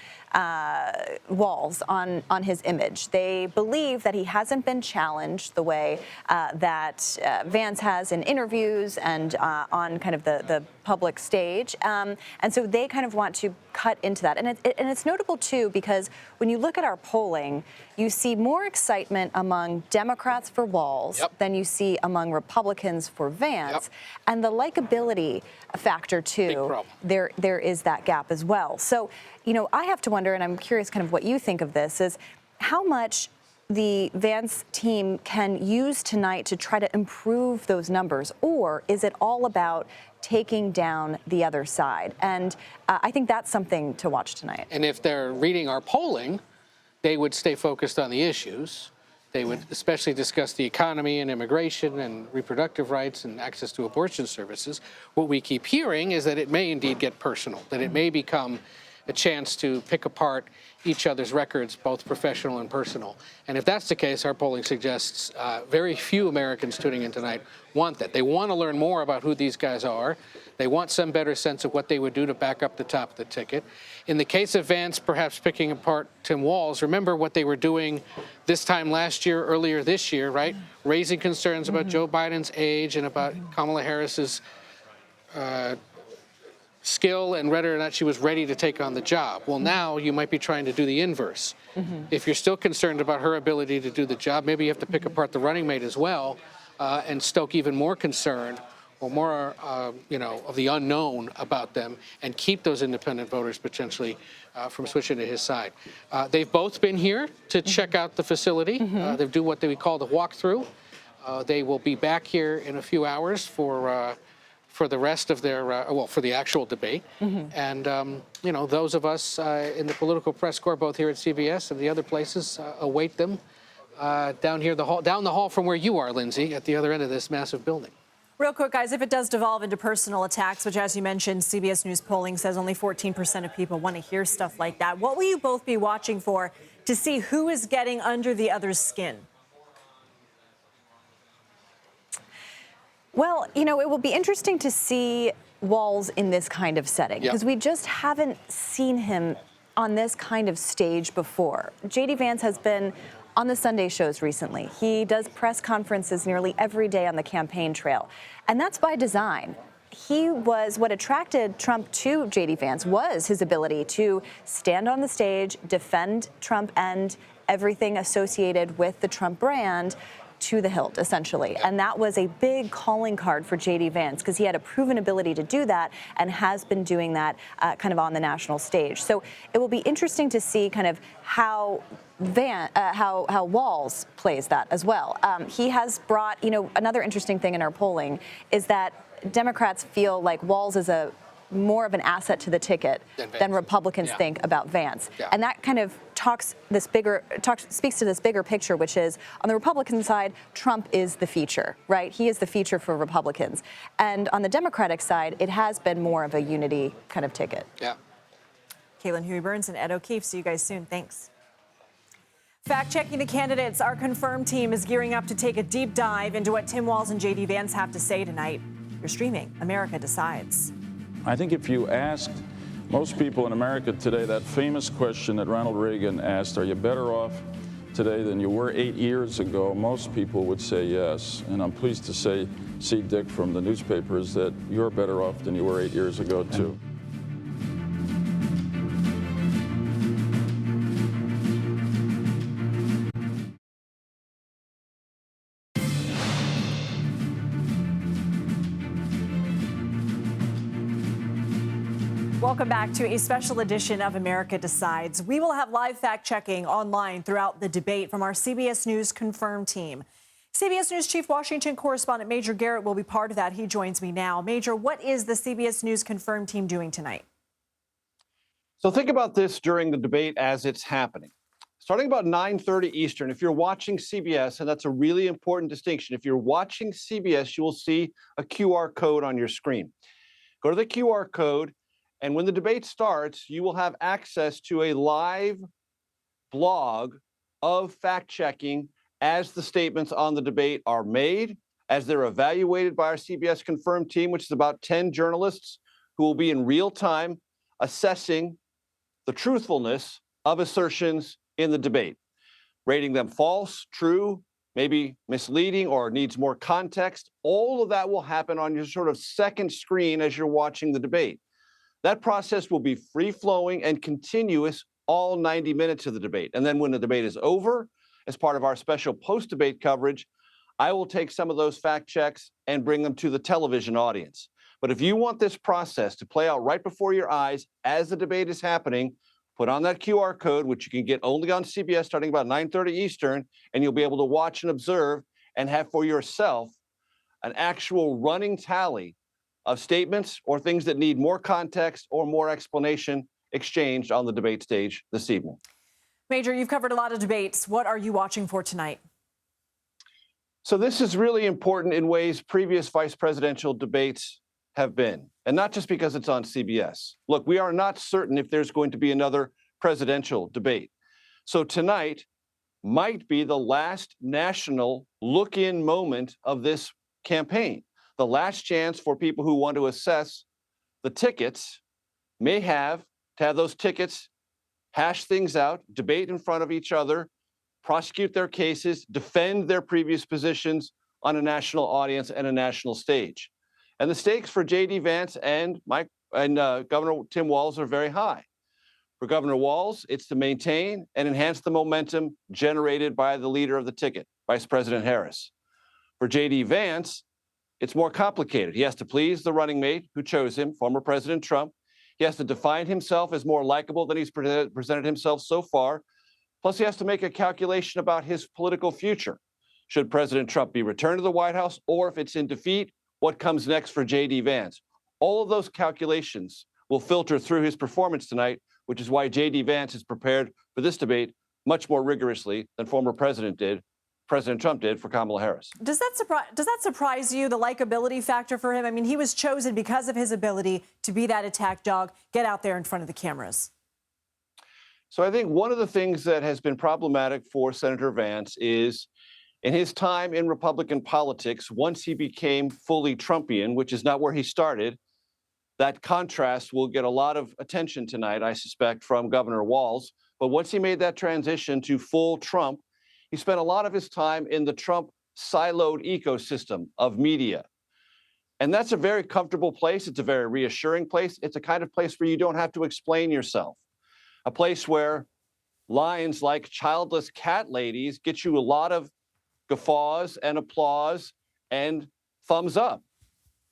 Walz on his image. They believe that he hasn't been challenged the way that Vance has in interviews and on kind of the public stage. And so they kind of want to cut into that. And it's notable, too, because when you look at our polling, you see more excitement among Democrats for Walz than you see among Republicans for Vance. And the likability factor, too, there is that gap as well. So, you know, I have to wonder, and I'm curious kind of what you think of this, is how much the Vance team can use tonight to try to improve those numbers, or is it all about taking down the other side? And I think that's something to watch tonight. And if they're reading our polling, they would stay focused on the issues. They would especially discuss the economy and immigration and reproductive rights and access to abortion services. What we keep hearing is that it may indeed get personal, that it may become a chance to pick apart each other's records, both professional and personal. And if that's the case, our polling suggests very few Americans tuning in tonight want that. They want to learn more about who these guys are. They want some better sense of what they would do to back up the top of the ticket. In the case of Vance, perhaps picking apart Tim Walz, remember what they were doing this time last year, earlier this year, right? Raising concerns about Joe Biden's age and about Kamala Harris's skill and whether or not she was ready to take on the job. Well, now you might be trying to do the inverse. If you're still concerned about her ability to do the job, maybe you have to pick apart the running mate as well and stoke even more concern or more, you know, of the unknown about them and keep those independent voters potentially from switching to his side. They've both been here to check out the facility. They do what we call the walkthrough. They will be back here in a few hours for the rest of their, well, for the actual debate. And, you know, those of us in the political press corps, both here at CBS and the other places, await them down here, down the hall from where you are, Lindsay, at the other end of this massive building. Real quick, guys, if it does devolve into personal attacks, which, as you mentioned, CBS News polling says only 14% of people want to hear stuff like that, what will you both be watching for to see who is getting under the other's skin? Well, you know, it will be interesting to see Walz in this kind of setting because we just haven't seen him on this kind of stage before. J.D. Vance has been on the Sunday shows recently. He does press conferences nearly every day on the campaign trail, and that's by design. He was what attracted Trump to J.D. Vance was his ability to stand on the stage, defend Trump and everything associated with the Trump brand to the hilt, essentially. And that was a big calling card for J.D. Vance because he had a proven ability to do that and has been doing that kind of on the national stage. So it will be interesting to see kind of how Walz plays that as well. He has brought, you know, another interesting thing in our polling is that Democrats feel like Walz is more of an asset to the ticket than Republicans think about Vance. And that kind of speaks to this bigger picture, which is on the Republican side, Trump is the feature, right? He is the feature for Republicans. And on the Democratic side, it has been more of a unity kind of ticket. Caitlin Huey-Burns and Ed O'Keefe. See you guys soon. Thanks. Fact-checking the candidates, our Confirmed team is gearing up to take a deep dive into what Tim Walz and J.D. Vance have to say tonight. You're streaming America Decides. I think if you asked most people in America today that famous question that Ronald Reagan asked, are you better off today than you were 8 years ago, most people would say yes. And I'm pleased to see, Dick, from the newspapers that you're better off than you were 8 years ago, too. Welcome back to a special edition of America Decides. We will have live fact-checking online throughout the debate from our CBS News Confirm team. CBS News Chief Washington correspondent Major Garrett will be part of that. He joins me now. Major, what is the CBS News Confirm team doing tonight? So think about this during the debate as it's happening. Starting about 9:30 Eastern, if you're watching CBS, and that's a really important distinction, if you're watching CBS, you will see a QR code on your screen. Go to the QR code, and when the debate starts, you will have access to a live blog of fact-checking as the statements on the debate are made, as they're evaluated by our CBS Confirm team, which is about 10 journalists who will be in real time assessing the truthfulness of assertions in the debate, rating them false, true, maybe misleading, or needs more context. All of that will happen on your sort of second screen as you're watching the debate. That process will be free-flowing and continuous all 90 minutes of the debate. And then when the debate is over, as part of our special post-debate coverage, I will take some of those fact checks and bring them to the television audience. But if you want this process to play out right before your eyes as the debate is happening, put on that QR code, which you can get only on CBS starting about 9:30 Eastern, and you'll be able to watch and observe and have for yourself an actual running tally of statements or things that need more context or more explanation exchanged on the debate stage this evening. Major, you've covered a lot of debates. What are you watching for tonight? So this is really important in ways previous vice presidential debates have been, and not just because it's on CBS. Look, we are not certain if there's going to be another presidential debate. So tonight might be the last national look-in moment of this campaign. The last chance for people who want to assess the tickets may have to have those tickets hash things out, debate in front of each other, prosecute their cases, defend their previous positions on a national audience and a national stage. And the stakes for J.D. Vance and Governor Tim Walz are very high. For Governor Walz, it's to maintain and enhance the momentum generated by the leader of the ticket, Vice President Harris. For J.D. Vance, it's more complicated. He has to please the running mate who chose him, former President Trump. He has to define himself as more likable than he's presented himself so far. Plus, he has to make a calculation about his political future. Should President Trump be returned to the White House, or if it's in defeat, what comes next for J.D. Vance? All of those calculations will filter through his performance tonight, which is why J.D. Vance is prepared for this debate much more rigorously than former President Trump did for Kamala Harris. Does that surprise you, the likability factor for him? I mean, he was chosen because of his ability to be that attack dog, get out there in front of the cameras. So I think one of the things that has been problematic for Senator Vance is in his time in Republican politics, once he became fully Trumpian, which is not where he started, that contrast will get a lot of attention tonight, I suspect, from Governor Walz. But once he made that transition to full Trump, he spent a lot of his time in the Trump siloed ecosystem of media. And that's a very comfortable place. It's a very reassuring place. It's a kind of place where you don't have to explain yourself. A place where lines like childless cat ladies get you a lot of guffaws and applause and thumbs up.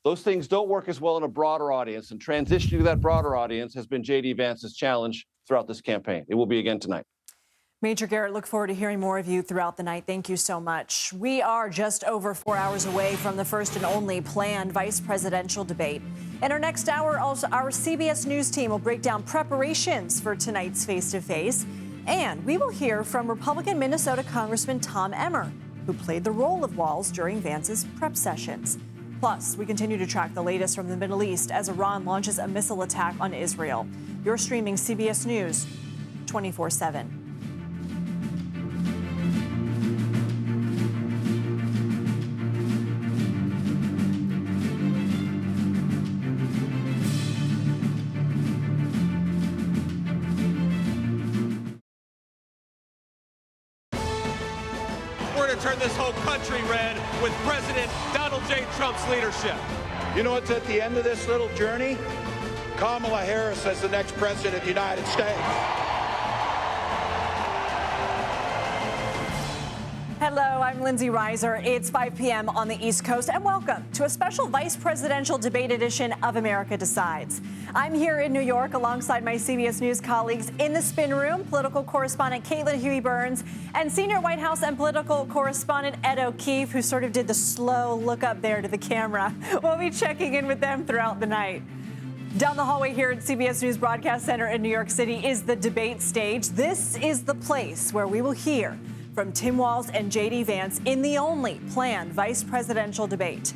Those things don't work as well in a broader audience, and transitioning to that broader audience has been J.D. Vance's challenge throughout this campaign. It will be again tonight. Major Garrett, look forward to hearing more of you throughout the night. Thank you so much. We are just over 4 hours away from the first and only planned vice presidential debate. In our next hour, also, our CBS News team will break down preparations for tonight's face-to-face. And we will hear from Republican Minnesota Congressman Tom Emmer, who played the role of Walz during Vance's prep sessions. Plus, we continue to track the latest from the Middle East as Iran launches a missile attack on Israel. You're streaming CBS News 24/7. Turn this whole country red with President Donald J. Trump's leadership. You know what's at the end of this little journey? Kamala Harris as the next president of the United States. Hello, I'm Lindsay Reiser. It's 5 p.m. on the East Coast, and welcome to a special vice presidential debate edition of America Decides. I'm here in New York alongside my CBS News colleagues in the spin room, political correspondent Caitlin Huey-Burns and senior White House and political correspondent Ed O'Keefe, who sort of did the slow look up there to the camera. We'll be checking in with them throughout the night. Down the hallway here at CBS News Broadcast Center in New York City is the debate stage. This is the place where we will hear from Tim Walz and J.D. Vance in the only planned vice presidential debate.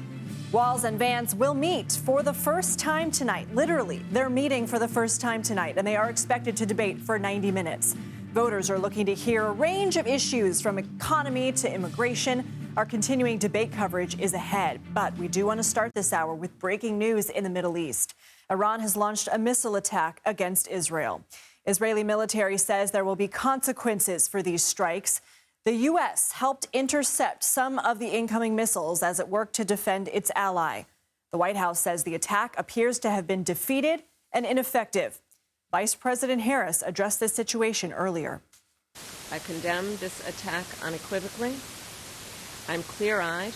Walz and Vance will meet for the first time tonight. Literally, they're meeting for the first time tonight, and they are expected to debate for 90 minutes. Voters are looking to hear a range of issues from economy to immigration. Our continuing debate coverage is ahead, but we do want to start this hour with breaking news in the Middle East. Iran has launched a missile attack against Israel. Israeli military says there will be consequences for these strikes. The U.S. helped intercept some of the incoming missiles as it worked to defend its ally. The White House says the attack appears to have been defeated and ineffective. Vice President Harris addressed this situation earlier. I condemn this attack unequivocally. I'm clear-eyed.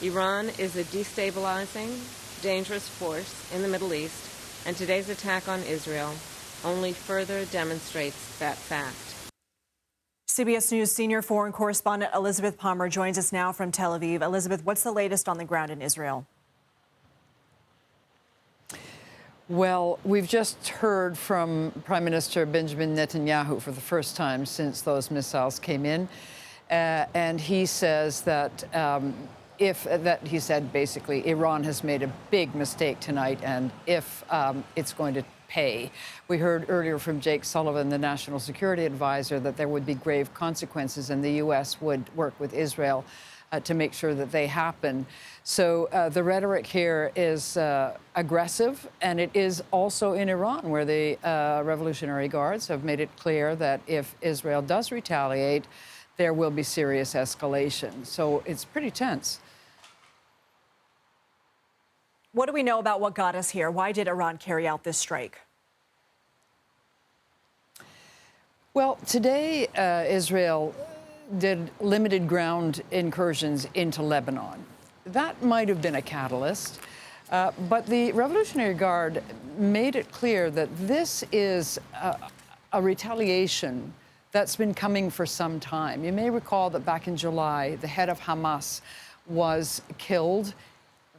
Iran is a destabilizing, dangerous force in the Middle East, and today's attack on Israel only further demonstrates that fact. CBS News senior foreign correspondent Elizabeth Palmer joins us now from Tel Aviv. Elizabeth, what's the latest on the ground in Israel? Well, we've just heard from Prime Minister Benjamin Netanyahu for the first time since those missiles came in. And he says that he said basically Iran has made a big mistake tonight, and if it's going to pay. We heard earlier from Jake Sullivan, the national security advisor, that there would be grave consequences, and the U.S. would work with Israel to make sure that they happen. So the rhetoric here is aggressive, and it is also in Iran, where the Revolutionary Guards have made it clear that if Israel does retaliate, there will be serious escalation. So it's pretty tense. What do we know about what got us here? Why did Iran carry out this strike? Well, today, Israel did limited ground incursions into Lebanon. That might have been a catalyst, but the Revolutionary Guard made it clear that this is a retaliation that's been coming for some time. You may recall that back in July, the head of Hamas was killed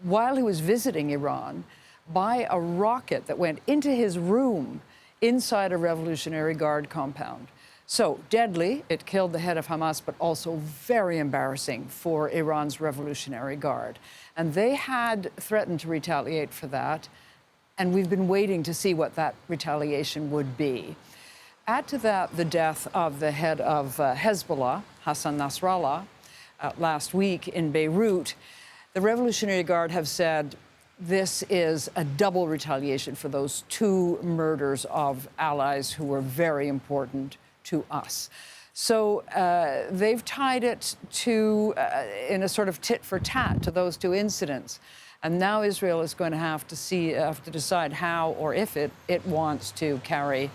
while he was visiting Iran by a rocket that went into his room inside a Revolutionary Guard compound. So deadly, it killed the head of Hamas, but also very embarrassing for Iran's Revolutionary Guard. And they had threatened to retaliate for that, and we've been waiting to see what that retaliation would be. Add to that the death of the head of Hezbollah, Hassan Nasrallah, last week in Beirut. The Revolutionary Guard have said this is a double retaliation for those two murders of allies who were very important to us. So they've tied it to, in a sort of tit for tat, to those two incidents. And now Israel is going to have to decide how or if it wants to carry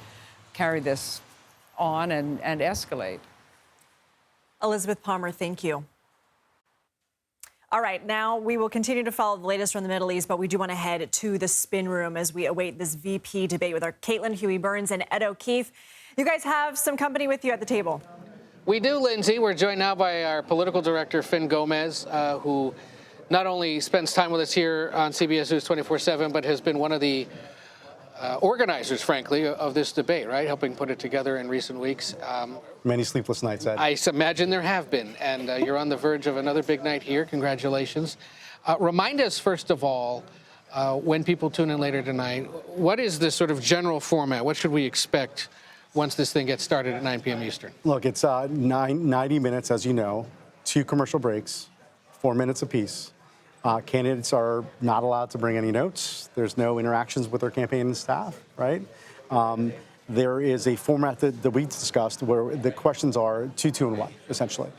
this on and escalate. Elizabeth Palmer, thank you. All right, now we will continue to follow the latest from the Middle East, but we do want to head to the spin room as we await this VP debate with our Caitlin Huey-Burns and Ed O'Keefe. You guys have some company with you at the table. We do, Lindsay. We're joined now by our political director, Finn Gomez, who not only spends time with us here on CBS News 24/7, but has been one of the organizers, frankly, of this debate, right? Helping put it together in recent weeks. Many sleepless nights, Ed. I imagine there have been, and you're on the verge of another big night here. Congratulations. Remind us, first of all, when people tune in later tonight, what is the sort of general format? What should we expect once this thing gets started at 9 p.m. Eastern? Look, it's 90 minutes, as you know, 2 commercial breaks, 4 minutes apiece. Candidates are not allowed to bring any notes. There's no interactions with their campaign and staff, right? There is a format that we discussed where the questions are 2, 2, and 1, essentially.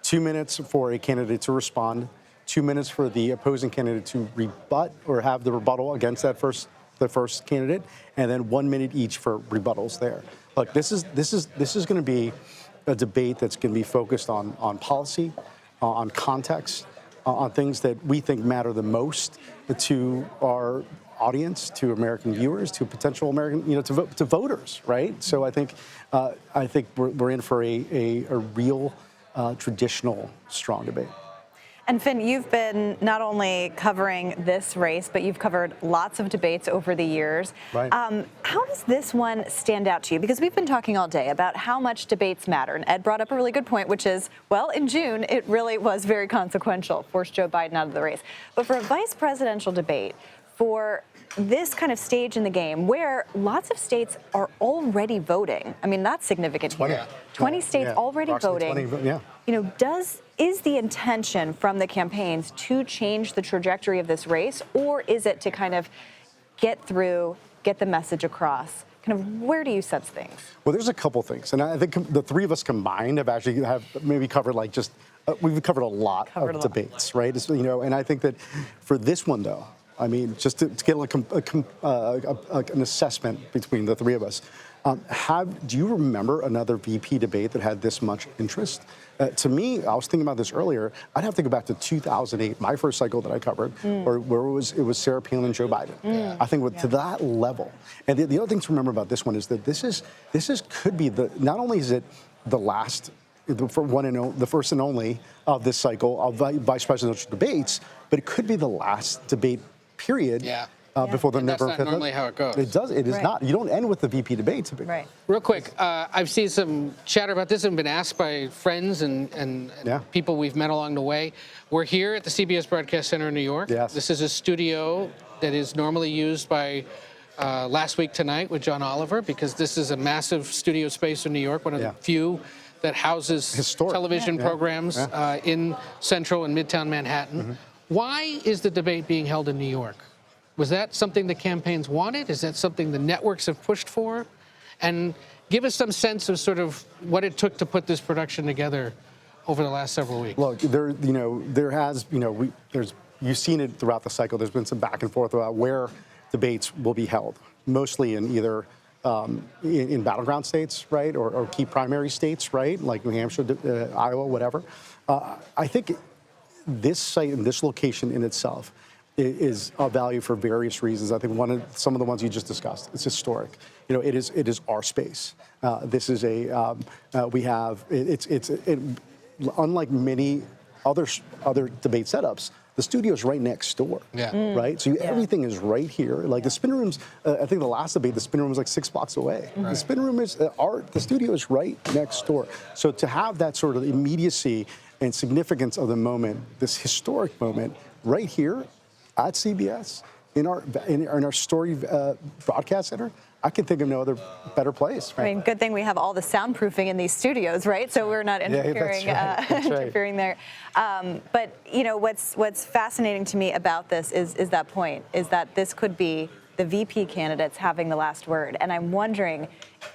2 minutes for a candidate to respond, 2 minutes for the opposing candidate to rebut or have the rebuttal against the first candidate, and then 1 minute each for rebuttals there. Look, this is going to be a debate that's going to be focused on policy, on context, on things that we think matter the most to our audience, to American viewers, to potential American, to voters, right? So I think we're in for a real traditional strong debate. And Finn, you've been not only covering this race, but you've covered lots of debates over the years. Right. How does this one stand out to you? Because we've been talking all day about how much debates matter. And Ed brought up a really good point, which is, well, in June, it really was very consequential, forced Joe Biden out of the race. But for a vice presidential debate, for this kind of stage in the game where lots of states are already voting. I mean, that's significant here. 20 states already voting. 20, Is the intention from the campaigns to change the trajectory of this race, or is it to kind of get through, get the message across? Kind of where do you sense things? Well, there's a couple things, and I think the three of us combined have maybe covered we've covered a lot of debates, right? And I think that for this one though, I mean, just to get an assessment between the three of us, do you remember another VP debate that had this much interest? To me, I was thinking about this earlier. I'd have to go back to 2008, my first cycle that I covered, where it was Sarah Palin and Joe Biden. I think to that level. And the other thing to remember about this one is that this could be not only is it the last, the first and only of this cycle of vice presidential debates, but it could be the last debate period. Before the That's not normally how it goes. It does. It is not. You don't end with the VP debate. Right. Real quick, I've seen some chatter about this and been asked by friends and people we've met along the way. We're here at the CBS Broadcast Center in New York. Yes. This is a studio that is normally used by Last Week Tonight with John Oliver, because this is a massive studio space in New York, one of the few that houses television programs in Central and Midtown Manhattan. Why is the debate being held in New York? Was that something the campaigns wanted? Is that something the networks have pushed for? And give us some sense of sort of what it took to put this production together over the last several weeks. Look, you've seen it throughout the cycle. There's been some back and forth about where debates will be held, mostly in either in battleground states, right, or key primary states, right, like New Hampshire, Iowa, whatever. I think this site and this location in itself is of value for various reasons. I think some of the ones you just discussed. It's historic. It is our space. This is unlike many other debate setups. The studio is right next door, right? So everything is right here. Like the spin rooms, I think the last debate, the spin room was like 6 blocks away. Right. The spin room is the studio is right next door. So to have that sort of immediacy and significance of the moment, this historic moment, right here at CBS in our story broadcast center, I can think of no other better place. Right? I mean, good thing we have all the soundproofing in these studios, right? So we're not interfering, interfering there. But what's fascinating to me about this is that point, is that this could be the VP candidates having the last word, and I'm wondering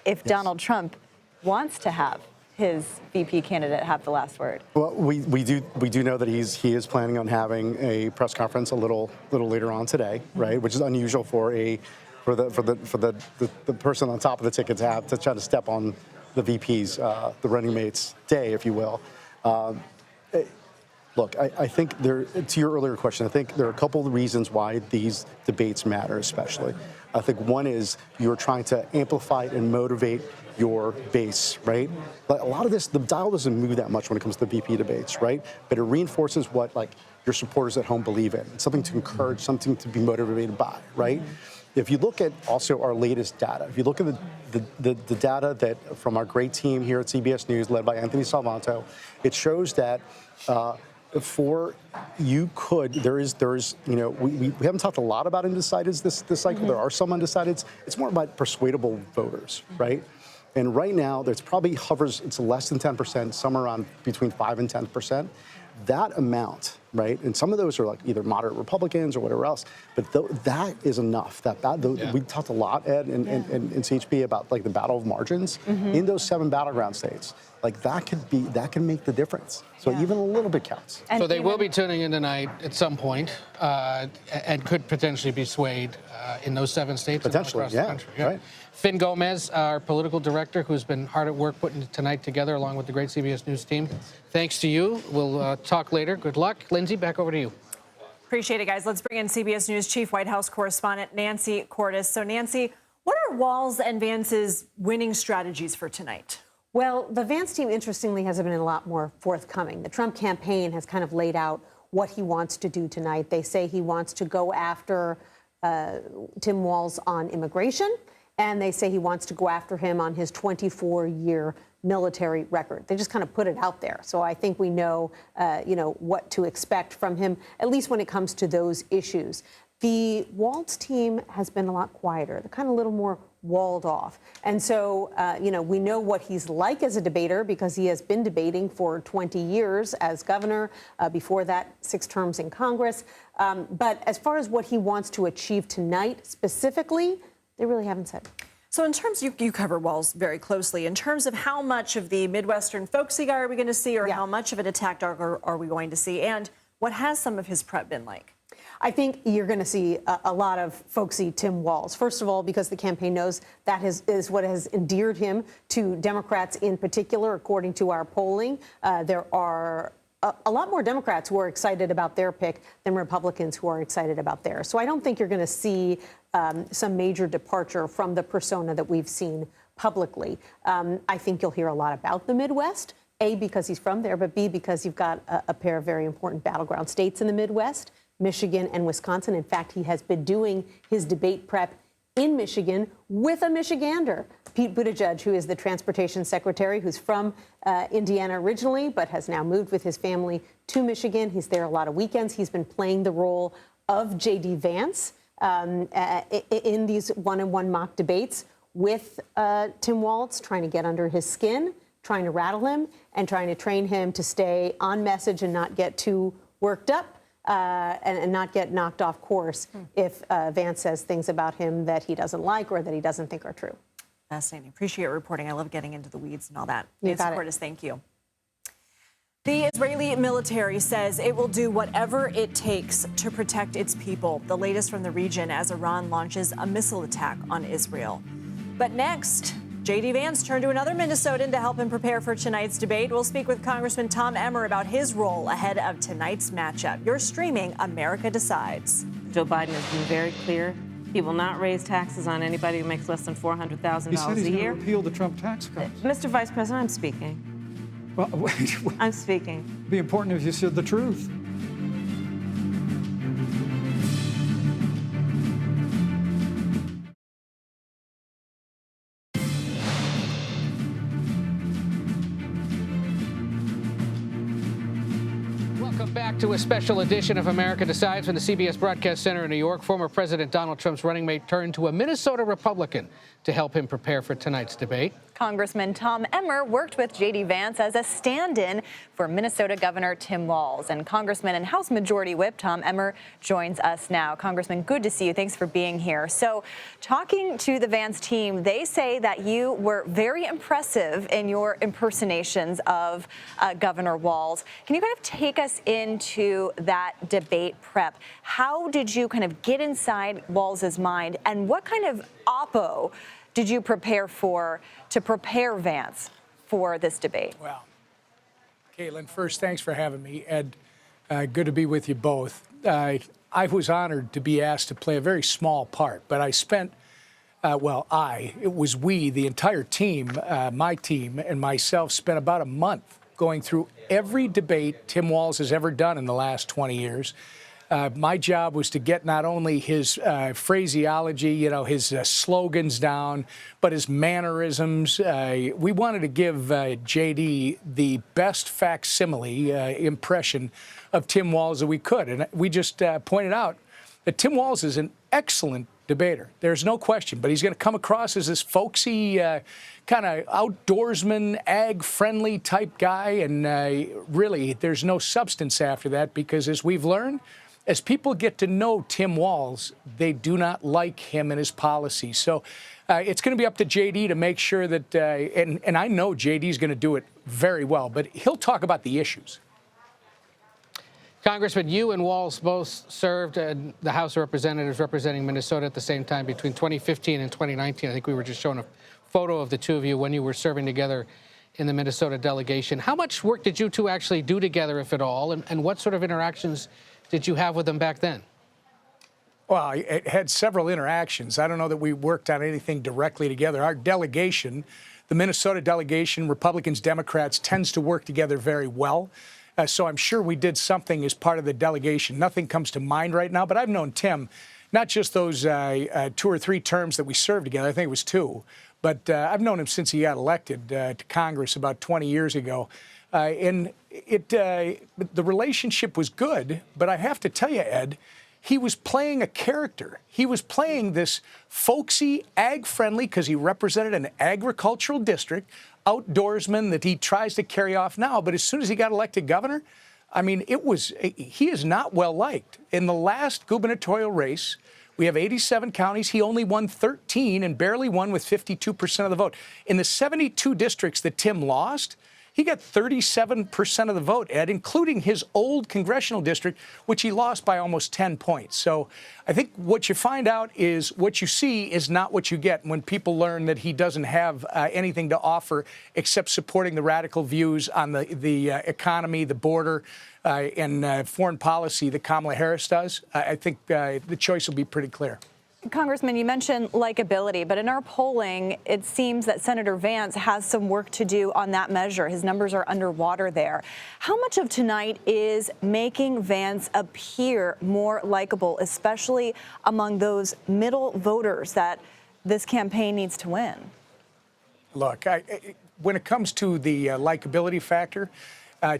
if Donald Trump wants to have his VP candidate have the last word. Well, we do know that he is planning on having a press conference a little later on today, right? Which is unusual for the person on top of the ticket to try to step on the VP's the running mate's day, if you will. Look, I think to your earlier question, I think there are a couple of reasons why these debates matter, especially. I think one is you're trying to amplify and motivate your base, right? But a lot of this, the dial doesn't move that much when it comes to VP debates, right? But it reinforces what your supporters at home believe in. It's something to encourage, something to be motivated by, right? If you look at also our latest data, if you look at the data that from our great team here at CBS News, led by Anthony Salvanto, it shows that we haven't talked a lot about undecideds this cycle. There are some undecideds. It's more about persuadable voters, right? And right now, it's less than 10%, somewhere around between 5 and 10%. That amount, right? And some of those are either moderate Republicans or whatever else, but that is enough. We talked a lot, Ed, and CHP about the battle of margins in those 7 battleground states. like that can make the difference. So even a little bit counts. So they will be tuning in tonight at some point, and could potentially be swayed in those 7 states Potentially, across the country. Yeah. Right. Finn Gomez, our political director, who's been hard at work putting tonight together along with the great CBS News team. Thanks to you. We'll talk later. Good luck. Lindsay, back over to you. Appreciate it, guys. Let's bring in CBS News Chief White House correspondent Nancy Cordes. So, Nancy, what are Walz and Vance's winning strategies for tonight? Well, the Vance team, interestingly, has been a lot more forthcoming. The Trump campaign has kind of laid out what he wants to do tonight. They say he wants to go after Tim Walz on immigration, and they say he wants to go after him on his 24-year military record. They just kind of put it out there. So I think we know, what to expect from him, at least when it comes to those issues. The Walz team has been a lot quieter. They're kind of a little more walled off. And so, we know what he's like as a debater because he has been debating for 20 years as governor, before that 6 terms in Congress. But as far as what he wants to achieve tonight specifically, they really haven't said. So in terms, you cover Walz very closely, in terms of how much of the Midwestern folksy guy are we going to see, or how much of an attack dog are we going to see? And what has some of his prep been like? I think you're going to see a lot of folksy Tim Walz. First of all, because the campaign knows that is what has endeared him to Democrats in particular, according to our polling. There are a lot more Democrats who are excited about their pick than Republicans who are excited about theirs. So I don't think you're going to see some major departure from the persona that we've seen publicly. I think you'll hear a lot about the Midwest, A, because he's from there, but B, because you've got a pair of very important battleground states in the Midwest, Michigan and Wisconsin. In fact, he has been doing his debate prep in Michigan with a Michigander, Pete Buttigieg, who is the transportation secretary, who's from Indiana originally, but has now moved with his family to Michigan. He's there a lot of weekends. He's been playing the role of J.D. Vance in these one-on-one mock debates with Tim Walz, trying to get under his skin, trying to rattle him, and trying to train him to stay on message and not get too worked up. And not get knocked off course if Vance says things about him that he doesn't like or that he doesn't think are true. Fascinating. Appreciate your reporting. I love getting into the weeds and all that. You got Nancy Cordes, thank you. The Israeli military says it will do whatever it takes to protect its people. The latest from the region as Iran launches a missile attack on Israel. But next, J.D. Vance turned to another Minnesotan to help him prepare for tonight's debate. We'll speak with Congressman Tom Emmer about his role ahead of tonight's matchup. You're streaming America Decides. Joe Biden has been very clear. He will not raise taxes on anybody who makes less than $400,000 a year. He said he's going to repeal the Trump tax cuts. Mr. Vice President, I'm speaking. Well, wait. I'm speaking. It'd be important if you said the truth. Welcome back to a special edition of America Decides from the CBS Broadcast Center in New York. Former President Donald Trump's running mate turned to a Minnesota Republican to help him prepare for tonight's debate. Congressman Tom Emmer worked with J.D. Vance as a stand-in for Minnesota Governor Tim Walz. And Congressman and House Majority Whip Tom Emmer joins us now. Congressman, good to see you. Thanks for being here. So, talking to the Vance team, they say that you were very impressive in your impersonations of Governor Walz. Can you kind of take us into that debate prep? How did you kind of get inside Walz's mind, and what kind of oppo did you prepare for to prepare Vance for this debate? Well, Caitlin, first, thanks for having me. Ed, good to be with you both. I was honored to be asked to play a very small part, but I spent, we, the entire team, my team and myself spent about a month going through every debate Tim Walz has ever done in the last 20 years. My job was to get not only his phraseology, his slogans down, but his mannerisms. We wanted to give J.D. the best facsimile impression of Tim Walz that we could. And we just pointed out that Tim Walz is an excellent debater. There's no question. But he's going to come across as this folksy, kind of outdoorsman, ag-friendly type guy. And really, there's no substance after that because, as we've learned, as people get to know Tim Walz, they do not like him and his policies. So it's going to be up to JD to make sure that, and I know JD's going to do it very well, but he'll talk about the issues. Congressman, you and Walz both served in the House of Representatives representing Minnesota at the same time between 2015 and 2019. I think we were just showing a photo of the two of you when you were serving together in the Minnesota delegation. How much work did you two actually do together, if at all, and what sort of interactions did you have with them back then? Well, I had several interactions. I don't know that we worked on anything directly together. Our delegation, the Minnesota delegation, Republicans, Democrats, tends to work together very well. So I'm sure we did something as part of the delegation. Nothing comes to mind right now, but I've known Tim, not just those 2 or 3 terms that we served together. I think it was 2. But I've known him since he got elected to Congress about 20 years ago. And the relationship was good, but I have to tell you, Ed, he was playing a character. He was playing this folksy, ag-friendly, because he represented an agricultural district, outdoorsman that he tries to carry off now. But as soon as he got elected governor, I mean, he is not well liked. In the last gubernatorial race, we have 87 counties. He only won 13 and barely won with 52% of the vote. In the 72 districts that Tim lost, he got 37% of the vote, Ed, including his old congressional district, which he lost by almost 10 points. So I think what you find out is what you see is not what you get when people learn that he doesn't have anything to offer except supporting the radical views on the economy, the border, and foreign policy that Kamala Harris does. I think the choice will be pretty clear. Congressman, you mentioned likability, but in our polling, it seems that Senator Vance has some work to do on that measure. His numbers are underwater there. How much of tonight is making Vance appear more likable, especially among those middle voters that this campaign needs to win? Look, when it comes to the likability factor,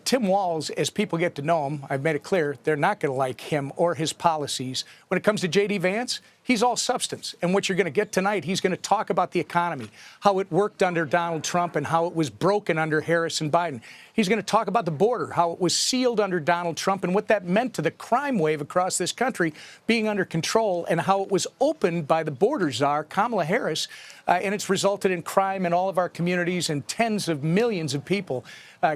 Tim Walz, as people get to know him, I've made it clear, they're not going to like him or his policies. When it comes to J.D. Vance, he's all substance. And what you're going to get tonight, he's going to talk about the economy, how it worked under Donald Trump and how it was broken under Harris and Biden. He's going to talk about the border, how it was sealed under Donald Trump and what that meant to the crime wave across this country being under control and how it was opened by the border czar, Kamala Harris, and it's resulted in crime in all of our communities and tens of millions of people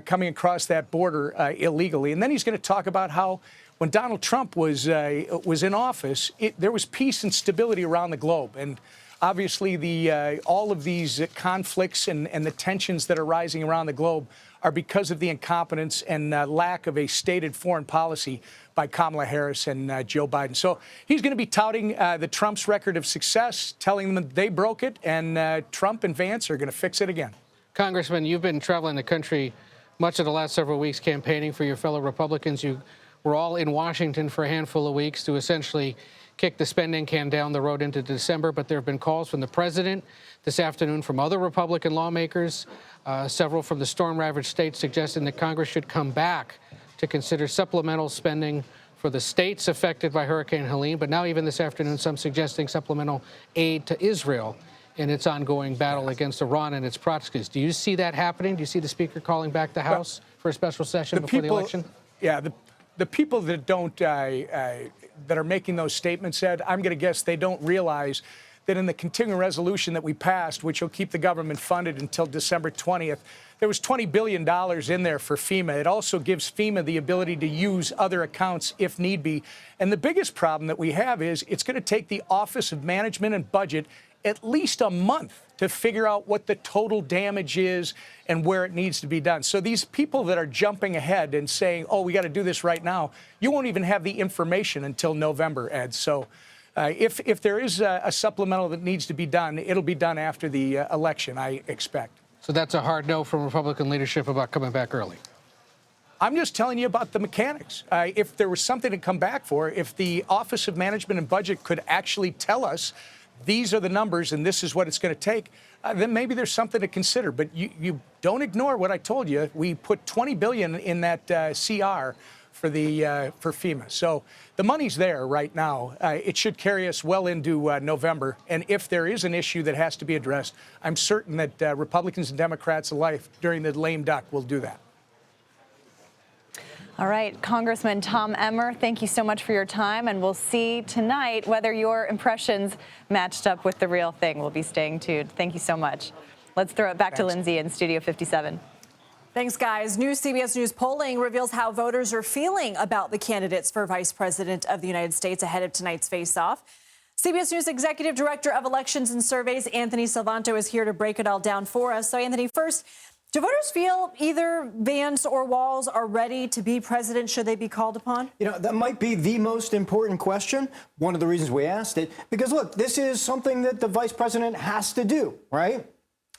coming across that border illegally. And then he's going to talk about how when Donald Trump was in office, there was peace and stability around the globe. And obviously, all of these conflicts and the tensions that are rising around the globe are because of the incompetence and lack of a stated foreign policy by Kamala Harris and Joe Biden. So he's going to be touting the Trump's record of success, telling them they broke it, and Trump and Vance are going to fix it again. Congressman, you've been traveling the country much of the last several weeks campaigning for your fellow Republicans. You were all in Washington for a handful of weeks to essentially kick the spending can down the road into December, but there have been calls from the president this afternoon, from other Republican lawmakers, several from the storm-ravaged states, suggesting that Congress should come back to consider supplemental spending for the states affected by Hurricane Helene. But now even this afternoon, some suggesting supplemental aid to Israel in its ongoing battle against Iran and its proxies. Do you see that happening? Do you see the Speaker calling back the House for a special session before the election? Yeah, the people that don't that are making those statements, Ed, I'm going to guess they don't realize that in the continuing resolution that we passed, which will keep the government funded until December 20th, there was $20 billion in there for FEMA. It also gives FEMA the ability to use other accounts if need be. And the biggest problem that we have is it's going to take the Office of Management and Budget at least a month to figure out what the total damage is and where it needs to be done. So these people that are jumping ahead and saying, oh, we got to do this right now, you won't even have the information until November, Ed. So if there is a supplemental that needs to be done, it'll be done after the election, I expect. So that's a hard no from Republican leadership about coming back early. I'm just telling you about the mechanics. If there was something to come back for, if the Office of Management and Budget could actually tell us these are the numbers and this is what it's going to take, then maybe there's something to consider. But you don't ignore what I told you. We put $20 billion in that CR for FEMA. So the money's there right now. It should carry us well into November. And if there is an issue that has to be addressed, I'm certain that Republicans and Democrats alike during the lame duck will do that. All right, Congressman Tom Emmer, thank you so much for your time, and we'll see tonight whether your impressions matched up with the real thing. We'll be staying tuned. Thank you so much. Let's throw it back to Lindsay in Studio 57. Thanks, guys. New CBS News polling reveals how voters are feeling about the candidates for Vice President of the United States ahead of tonight's face-off. CBS News Executive Director of Elections and Surveys, Anthony Salvanto, is here to break it all down for us. So, Anthony, first, do voters feel either Vance or Walz are ready to be president should they be called upon? You know, that might be the most important question. One of the reasons we asked it, because, look, this is something that the vice president has to do, right?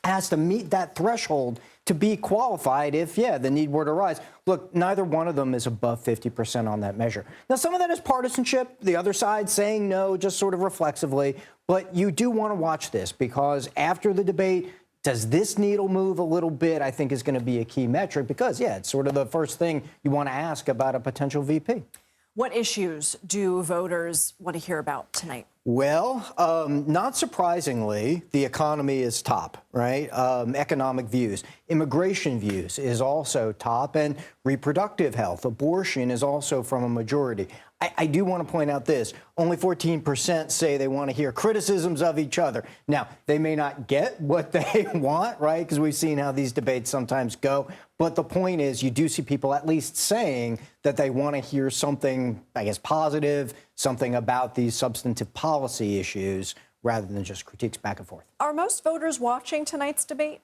Has to meet that threshold to be qualified if, the need were to rise. Look, neither one of them is above 50% on that measure. Now, some of that is partisanship, the other side saying no, just sort of reflexively. But you do want to watch this because after the debate, does this needle move a little bit, I think is going to be a key metric because, it's sort of the first thing you want to ask about a potential VP. What issues do voters want to hear about tonight? Well, not surprisingly, the economy is top, right? Economic views. Immigration views is also top, and reproductive health, abortion is also from a majority. I do want to point out this. Only 14% say they want to hear criticisms of each other. Now, they may not get what they want, right? Because we've seen how these debates sometimes go. But the point is, you do see people at least saying that they want to hear something, I guess, positive, something about these substantive policy issues, rather than just critiques back and forth. Are most voters watching tonight's debate?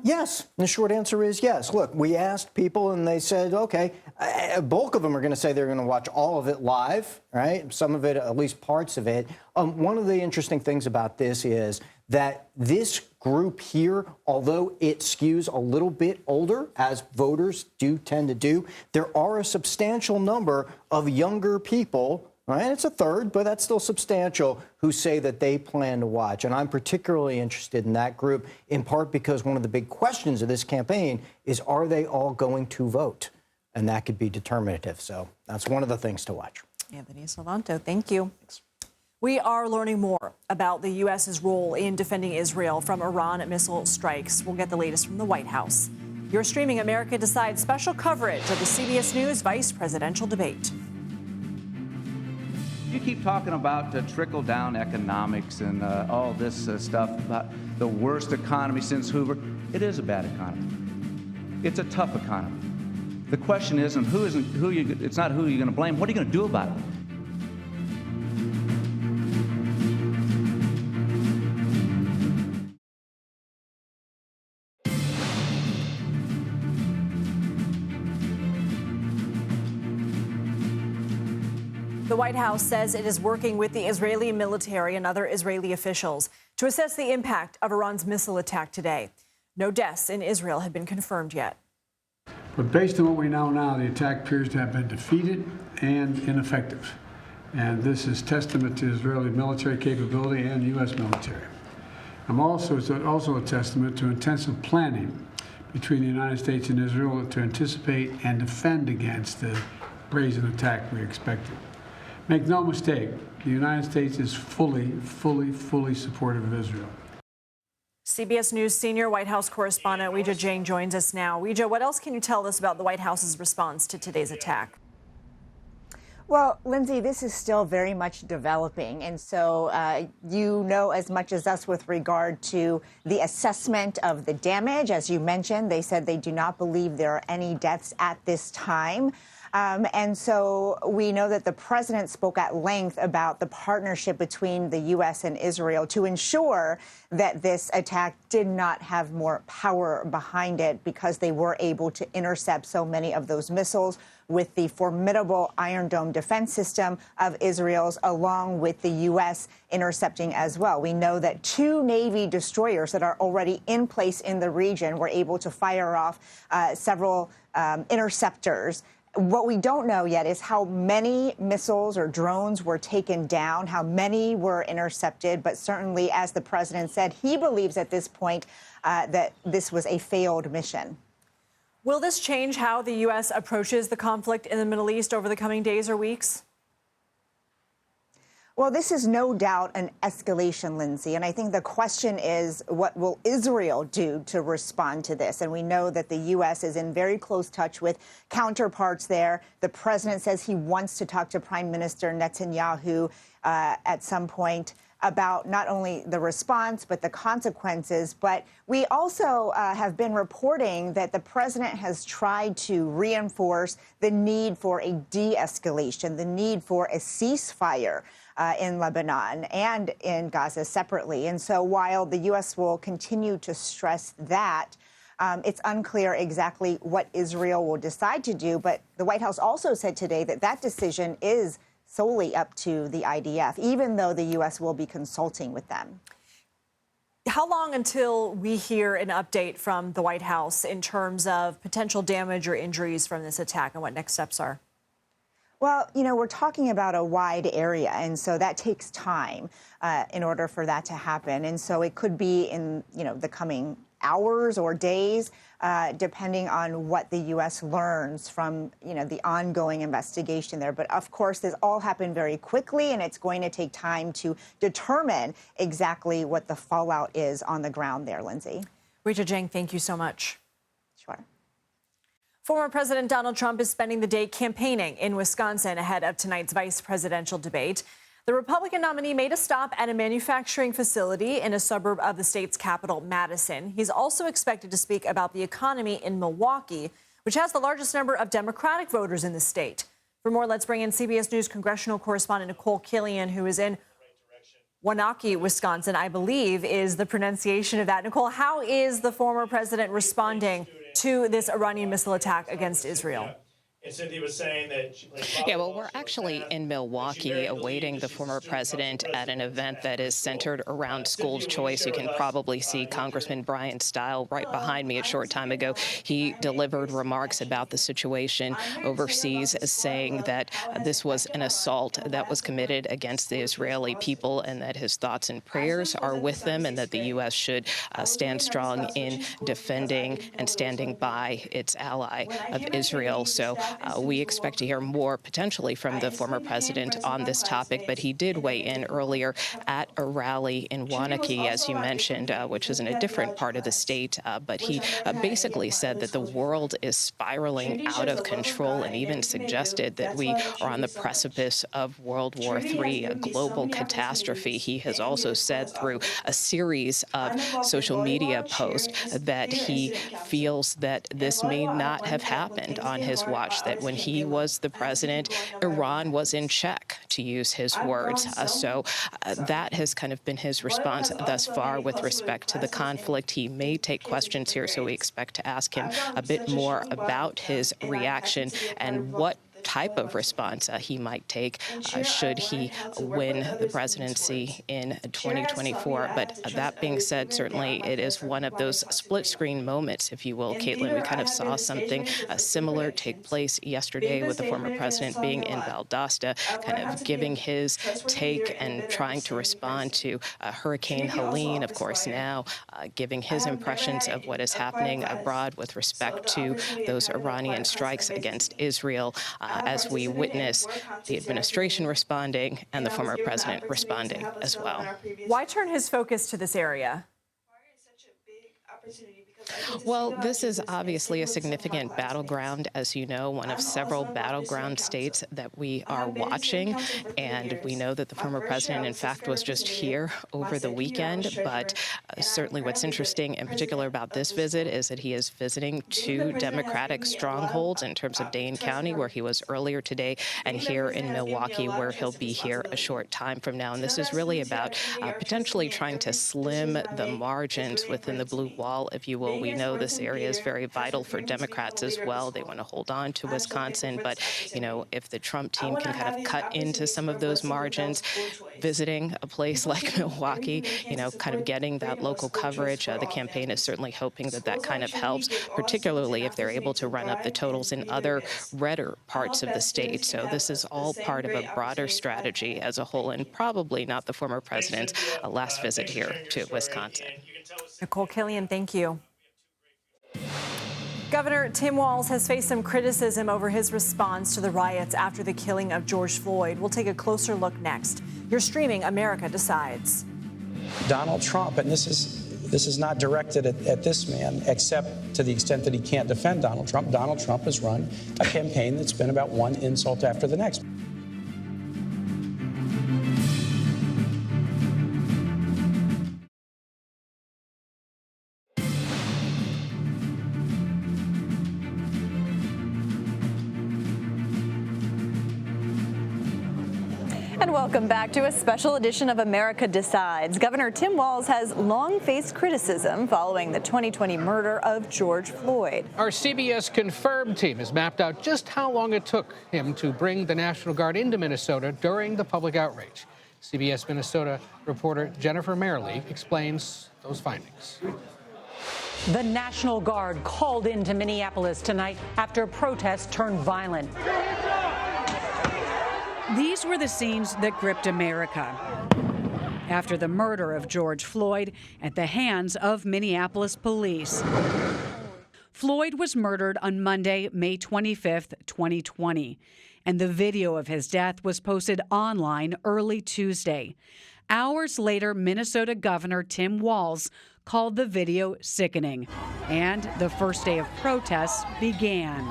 Yes. The short answer is yes. Look, we asked people and they said, okay, a bulk of them are going to say they're going to watch all of it live, right? Some of it, at least parts of it. One of the interesting things about this is that this group here, although it skews a little bit older, as voters do tend to do, there are a substantial number of younger people, right? It's a third, but that's still substantial, who say that they plan to watch. And I'm particularly interested in that group, in part because one of the big questions of this campaign is, are they all going to vote? And that could be determinative. So that's one of the things to watch. Anthony Salvanto, thank you. Thanks. We are learning more about the U.S.'s role in defending Israel from Iran missile strikes. We'll get the latest from the White House. You're streaming America Decides special coverage of the CBS News vice presidential debate. You keep talking about trickle-down economics and all this stuff about the worst economy since Hoover. It is a bad economy. It's a tough economy. The question isn't it's not who you're going to blame. What are you going to do about it? The White House says it is working with the Israeli military and other Israeli officials to assess the impact of Iran's missile attack today. No deaths in Israel have been confirmed yet. But based on what we know now, the attack appears to have been defeated and ineffective. And this is testament to Israeli military capability and U.S. military. It's also a testament to intensive planning between the United States and Israel to anticipate and defend against the brazen attack we expected. Make no mistake, the United States is fully supportive of Israel. CBS News senior White House correspondent Weijia Jiang joins us now. Weijia, what else can you tell us about the White House's response to today's attack? Well, Lindsay, this is still very much developing. And so you know as much as us with regard to the assessment of the damage. As you mentioned, they said they do not believe there are any deaths at this time. And so we know that the president spoke at length about the partnership between the U.S. and Israel to ensure that this attack did not have more power behind it because they were able to intercept so many of those missiles with the formidable Iron Dome defense system of Israel's, along with the U.S. intercepting as well. We know that 2 Navy destroyers that are already in place in the region were able to fire off several interceptors. What we don't know yet is how many missiles or drones were taken down, how many were intercepted. But certainly, as the president said, he believes at this point that this was a failed mission. Will this change how the U.S. approaches the conflict in the Middle East over the coming days or weeks? Well, this is no doubt an escalation, Lindsay. And I think the question is, what will Israel do to respond to this? And we know that the U.S. is in very close touch with counterparts there. The president says he wants to talk to Prime Minister Netanyahu at some point about not only the response, but the consequences. But we also have been reporting that the president has tried to reinforce the need for a de-escalation, the need for a ceasefire in Lebanon and in Gaza separately. And so while the U.S. will continue to stress that, it's unclear exactly what Israel will decide to do. But the White House also said today that that decision is solely up to the IDF, even though the U.S. will be consulting with them. How long until we hear an update from the White House in terms of potential damage or injuries from this attack and what next steps are? Well, you know, we're talking about a wide area, and so that takes time in order for that to happen. And so it could be in, you know, the coming hours or days, depending on what the U.S. learns from, you know, the ongoing investigation there. But of course, this all happened very quickly, and it's going to take time to determine exactly what the fallout is on the ground there, Lindsay. Rita Jang, thank you so much. Sure. Former President Donald Trump is spending the day campaigning in Wisconsin ahead of tonight's vice presidential debate. The Republican nominee made a stop at a manufacturing facility in a suburb of the state's capital, Madison. He's also expected to speak about the economy in Milwaukee, which has the largest number of Democratic voters in the state. For more, let's bring in CBS News congressional correspondent Nicole Killian, who is in Waunakee, Wisconsin, I believe is the pronunciation of that. Nicole, how is the former president responding to this Iranian missile attack against Israel? And Cynthia was saying that she played. Yeah, well, we're actually in Milwaukee awaiting the former president at an event that is centered around school choice. You can probably see Congressman Brian Stile right behind me a short time ago. He delivered remarks about the situation overseas, saying that this was an assault that was committed against the Israeli people and that his thoughts and prayers are with them and that the U.S. should stand strong in defending and standing by its ally of Israel. So we expect to hear more potentially from the former president on this topic, but he did weigh in earlier at a rally in Waunakee, as you mentioned, which is in a different part of the state. But he basically said that the world is spiraling out of control and even suggested that we are on the precipice of World War III, a global catastrophe. He has also said through a series of social media posts that he feels that this may not have happened on his watch, that when he was the president, Iran was in check, to use his words. So that has kind of been his response thus far with respect to the conflict. He may take questions here, so we expect to ask him a bit more about his reaction and what type of response he might take should he win the presidency in 2024. But that being said, certainly it is one of those split-screen moments, if you will, Caitlin. We kind of saw something similar take place yesterday with the former president being in Valdosta, kind of giving his take and trying to respond to Hurricane Helene, of course, now giving his impressions of what is happening abroad with respect to those Iranian strikes against Israel, as we witness the administration responding and the former president responding as well. Why turn his focus to this area? Well, this is obviously a significant battleground, as you know, one of several battleground states that we are watching. And we know that the former president, in fact, was just here over the weekend. But certainly what's interesting in particular about this visit is that he is visiting two Democratic strongholds in terms of Dane County, where he was earlier today, and here in Milwaukee, where he'll be here a short time from now. And this is really about potentially trying to slim the margins within the blue wall, if you will. We know this area is very vital for Democrats as well. They want to hold on to Wisconsin. But, you know, if the Trump team can kind of cut into some of those margins, visiting a place like Milwaukee, you know, kind of getting that local coverage, the campaign is certainly hoping that that kind of helps, particularly if they're able to run up the totals in other redder parts of the state. So this is all part of a broader strategy as a whole, and probably not the former president's last visit here to Wisconsin. Nicole Killian, thank you. Governor Tim Walz has faced some criticism over his response to the riots after the killing of George Floyd. We'll take a closer look next. You're streaming America Decides. Donald Trump, and this is not directed at this man, except to the extent that he can't defend Donald Trump. Donald Trump has run a campaign that's been about one insult after the next. And welcome back to a special edition of America Decides. Governor Tim Walz has long faced criticism following the 2020 murder of George Floyd. Our CBS confirmed team has mapped out just how long it took him to bring the National Guard into Minnesota during the public outrage. CBS Minnesota reporter Jennifer Merrily explains those findings. The National Guard called into Minneapolis tonight after protests turned violent. These were the scenes that gripped America after the murder of George Floyd at the hands of Minneapolis police. Floyd was murdered on Monday, May 25th, 2020, and the video of his death was posted online early Tuesday. Hours later, Minnesota Governor Tim Walz called the video sickening, and the first day of protests began.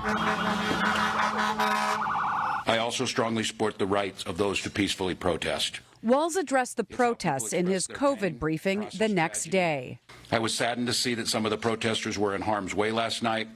I also strongly support the rights of those to peacefully protest. Walz addressed the protests in his COVID briefing the next day. I was saddened to see that some of the protesters were in harm's way last night,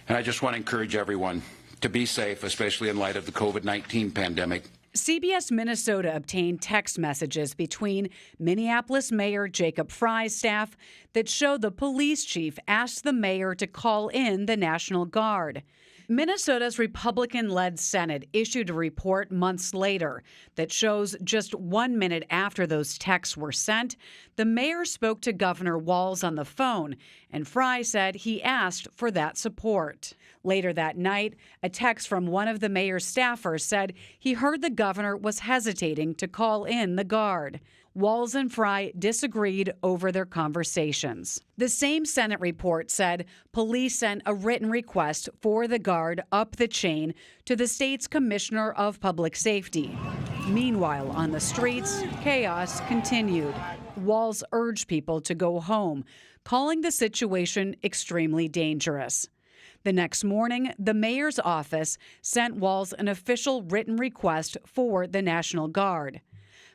and I just want to encourage everyone to be safe, especially in light of the COVID-19 pandemic. CBS Minnesota obtained text messages between Minneapolis Mayor Jacob Frey's staff that showed the police chief asked the mayor to call in the National Guard. Minnesota's Republican-led Senate issued a report months later that shows just 1 minute after those texts were sent, the mayor spoke to Governor Walz on the phone, and Frey said he asked for that support. Later that night, a text from one of the mayor's staffers said he heard the governor was hesitating to call in the Guard. Walz and Frey disagreed over their conversations. The same Senate report said police sent a written request for the Guard up the chain to the state's Commissioner of Public Safety. Meanwhile, on the streets, chaos continued. Walz urged people to go home, calling the situation extremely dangerous. The next morning, the mayor's office sent Walz an official written request for the National Guard.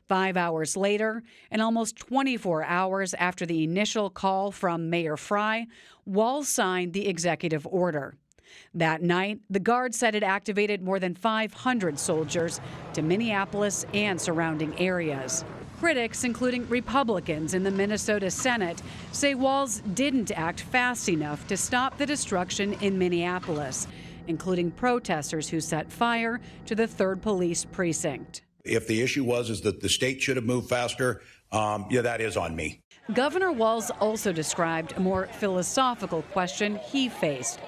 5 hours later, and almost 24 hours after the initial call from Mayor Frey, Walz signed the executive order. That night, the Guard said it activated more than 500 soldiers to Minneapolis and surrounding areas. Critics, including Republicans in the Minnesota Senate, say Walz didn't act fast enough to stop the destruction in Minneapolis, including protesters who set fire to the 3rd Police Precinct. If the issue is that the state should have moved faster, that is on me. Governor Walz also described a more philosophical question he faced.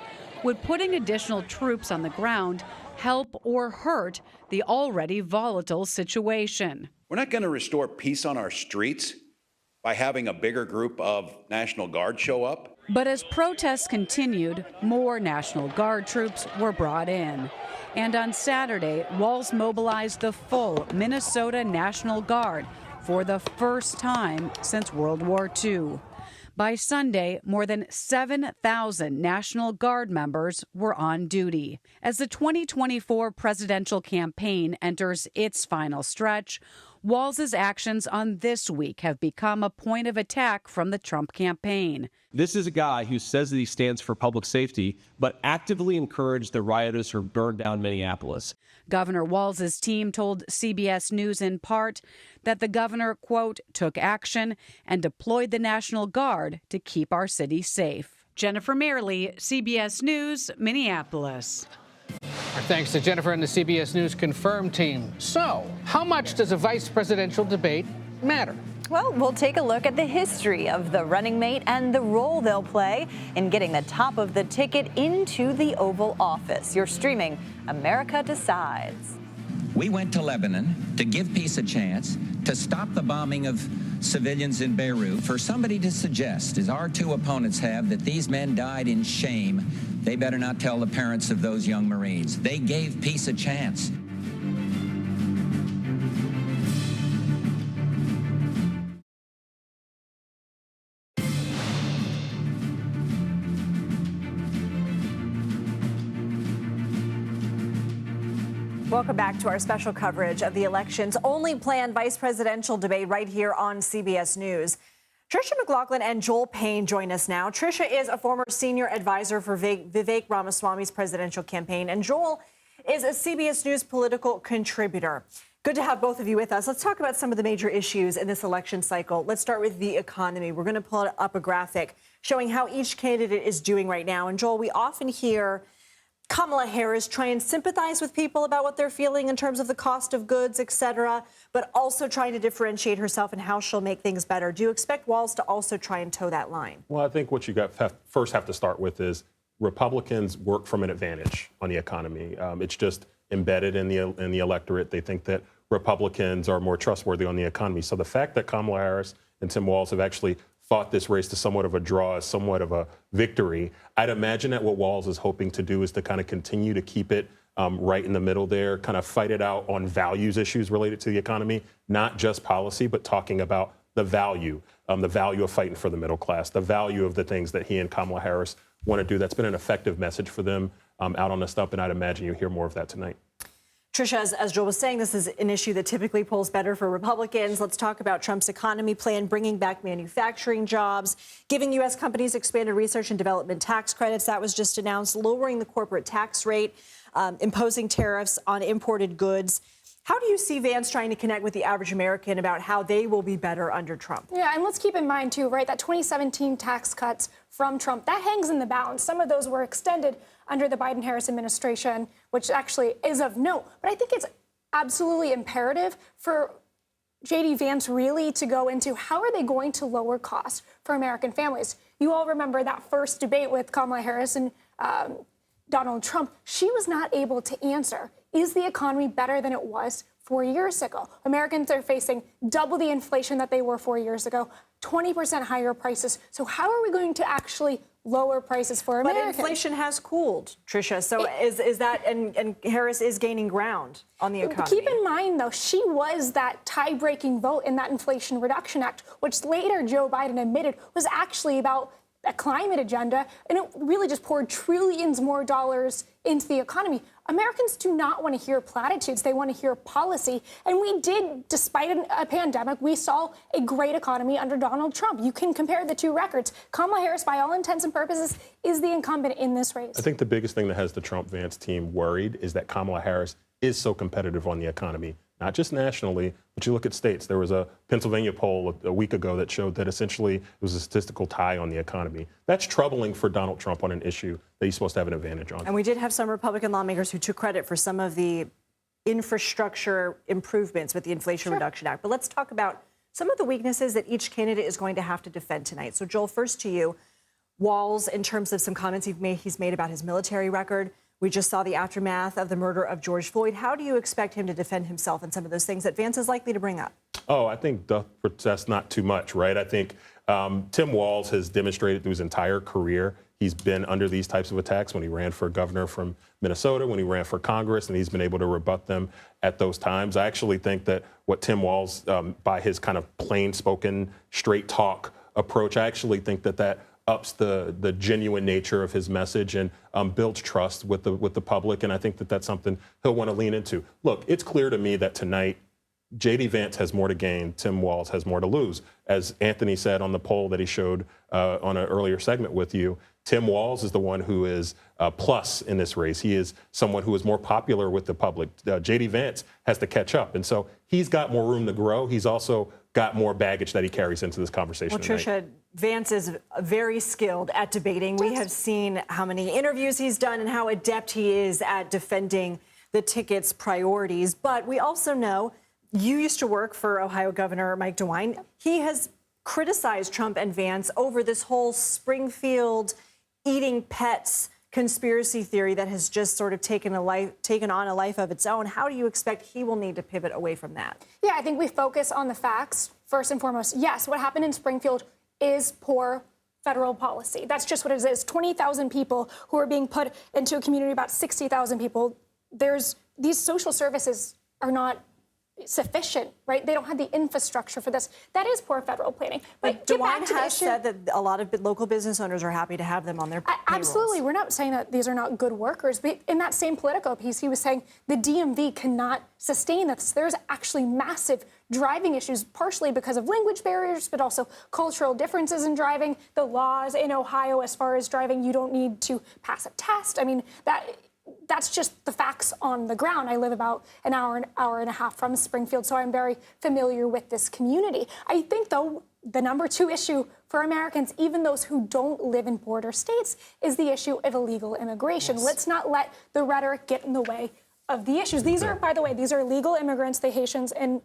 Would putting additional troops on the ground help or hurt the already volatile situation? We're not going to restore peace on our streets by having a bigger group of National Guard show up. But as protests continued, more National Guard troops were brought in. And on Saturday, Walz mobilized the full Minnesota National Guard for the first time since World War II. By Sunday, more than 7,000 National Guard members were on duty. As the 2024 presidential campaign enters its final stretch, Walz's actions on this week have become a point of attack from the Trump campaign. This is a guy who says that he stands for public safety, but actively encouraged the rioters who burned down Minneapolis. Governor Walz's team told CBS News in part that the governor, quote, took action and deployed the National Guard to keep our city safe. Jennifer Merrily, CBS News, Minneapolis. Our thanks to Jennifer and the CBS News confirmed team. So, how much does a vice presidential debate matter? Well, we'll take a look at the history of the running mate and the role they'll play in getting the top of the ticket into the Oval Office. You're streaming America Decides. We went to Lebanon to give peace a chance, to stop the bombing of civilians in Beirut. For somebody to suggest, as our two opponents have, that these men died in shame, they better not tell the parents of those young Marines. They gave peace a chance. Welcome back to our special coverage of the election's only planned vice presidential debate right here on CBS News. Tricia McLaughlin and Joel Payne join us now. Tricia is a former senior advisor for Vivek Ramaswamy's presidential campaign, and Joel is a CBS News political contributor. Good to have both of you with us. Let's talk about some of the major issues in this election cycle. Let's start with the economy. We're going to pull up a graphic showing how each candidate is doing right now. And Joel, we often hear Kamala Harris try and sympathize with people about what they're feeling in terms of the cost of goods, et cetera, but also trying to differentiate herself and how she'll make things better. Do you expect Walz to also try and toe that line? Well, I think what you first have to start with is Republicans work from an advantage on the economy. It's just embedded in the electorate. They think that Republicans are more trustworthy on the economy. So the fact that Kamala Harris and Tim Walz have actually fought this race to somewhat of a draw, somewhat of a victory, I'd imagine that what Walz is hoping to do is to kind of continue to keep it right in the middle there, kind of fight it out on values issues related to the economy, not just policy, but talking about the value of fighting for the middle class, the value of the things that he and Kamala Harris want to do. That's been an effective message for them out on the stump, and I'd imagine you'll hear more of that tonight. Tricia, as Joel was saying, this is an issue that typically polls better for Republicans. Let's talk about Trump's economy plan, bringing back manufacturing jobs, giving U.S. companies expanded research and development tax credits. That was just announced, lowering the corporate tax rate, imposing tariffs on imported goods. How do you see Vance trying to connect with the average American about how they will be better under Trump? Yeah, and let's keep in mind, too, right, that 2017 tax cuts from Trump, that hangs in the balance. Some of those were extended under the Biden-Harris administration, which actually is of note. But I think it's absolutely imperative for J.D. Vance really to go into how are they going to lower costs for American families. You all remember that first debate with Kamala Harris and Donald Trump. She was not able to answer, is the economy better than it was 4 years ago? Americans are facing double the inflation that they were 4 years ago, 20% higher prices. So how are we going to actually lower prices for Americans? But inflation has cooled, Tricia. So is that, and Harris is gaining ground on the economy. Keep in mind, though, she was that tie-breaking vote in that Inflation Reduction Act, which later Joe Biden admitted was actually about a climate agenda, and it really just poured trillions more dollars into the economy. Americans do not want to hear platitudes. They want to hear policy. And we did, despite a pandemic, we saw a great economy under Donald Trump. You can compare the two records. Kamala Harris, by all intents and purposes, is the incumbent in this race. I think the biggest thing that has the Trump-Vance team worried is that Kamala Harris is so competitive on the economy, not just nationally, but you look at states. There was a Pennsylvania poll a week ago that showed that essentially it was a statistical tie on the economy. That's troubling for Donald Trump on an issue that he's supposed to have an advantage on. And we did have some Republican lawmakers who took credit for some of the infrastructure improvements with the Inflation Reduction Act. But let's talk about some of the weaknesses that each candidate is going to have to defend tonight. So, Joel, first to you. Walz, in terms of some comments he's made about his military record. We just saw the aftermath of the murder of George Floyd. How do you expect him to defend himself in some of those things that Vance is likely to bring up? Oh, I think that's not too much, right? I think Tim Walz has demonstrated through his entire career he's been under these types of attacks when he ran for governor from Minnesota, when he ran for Congress, and he's been able to rebut them at those times. I actually think that what Tim Walz, by his kind of plain-spoken, straight talk approach, I actually think that ups the genuine nature of his message and builds trust with the public. And I think that that's something he'll want to lean into. Look, it's clear to me that tonight, J.D. Vance has more to gain. Tim Walz has more to lose. As Anthony said on the poll that he showed on an earlier segment with you, Tim Walz is the one who is plus in this race. He is someone who is more popular with the public. J.D. Vance has to catch up. And so he's got more room to grow. He's also got more baggage that he carries into this conversation tonight. Tricia, Vance is very skilled at debating. We have seen how many interviews he's done and how adept he is at defending the ticket's priorities. But we also know you used to work for Ohio Governor Mike DeWine. He has criticized Trump and Vance over this whole Springfield eating pets conspiracy theory that has just sort of taken on a life of its own. How do you expect he will need to pivot away from that? Yeah, I think we focus on the facts first and foremost. Yes, what happened in Springfield is poor federal policy. That's just what it is. 20,000 people who are being put into a community, about 60,000 people. These social services are not sufficient, right? They don't have the infrastructure for this. That is poor federal planning. But DeWine has said that a lot of local business owners are happy to have them on their payrolls. Absolutely. We're not saying that these are not good workers, but in that same Politico piece, he was saying the DMV cannot sustain this. There's actually massive driving issues, partially because of language barriers, but also cultural differences in driving. The laws in Ohio, as far as driving, you don't need to pass a test. I mean, that's just the facts on the ground. I live about an hour and a half from Springfield, so I'm very familiar with this community. I think, though, the number two issue for Americans, even those who don't live in border states, is the issue of illegal immigration. Yes. Let's not let the rhetoric get in the way of the issues. These are, by the way, these are legal immigrants, the Haitians in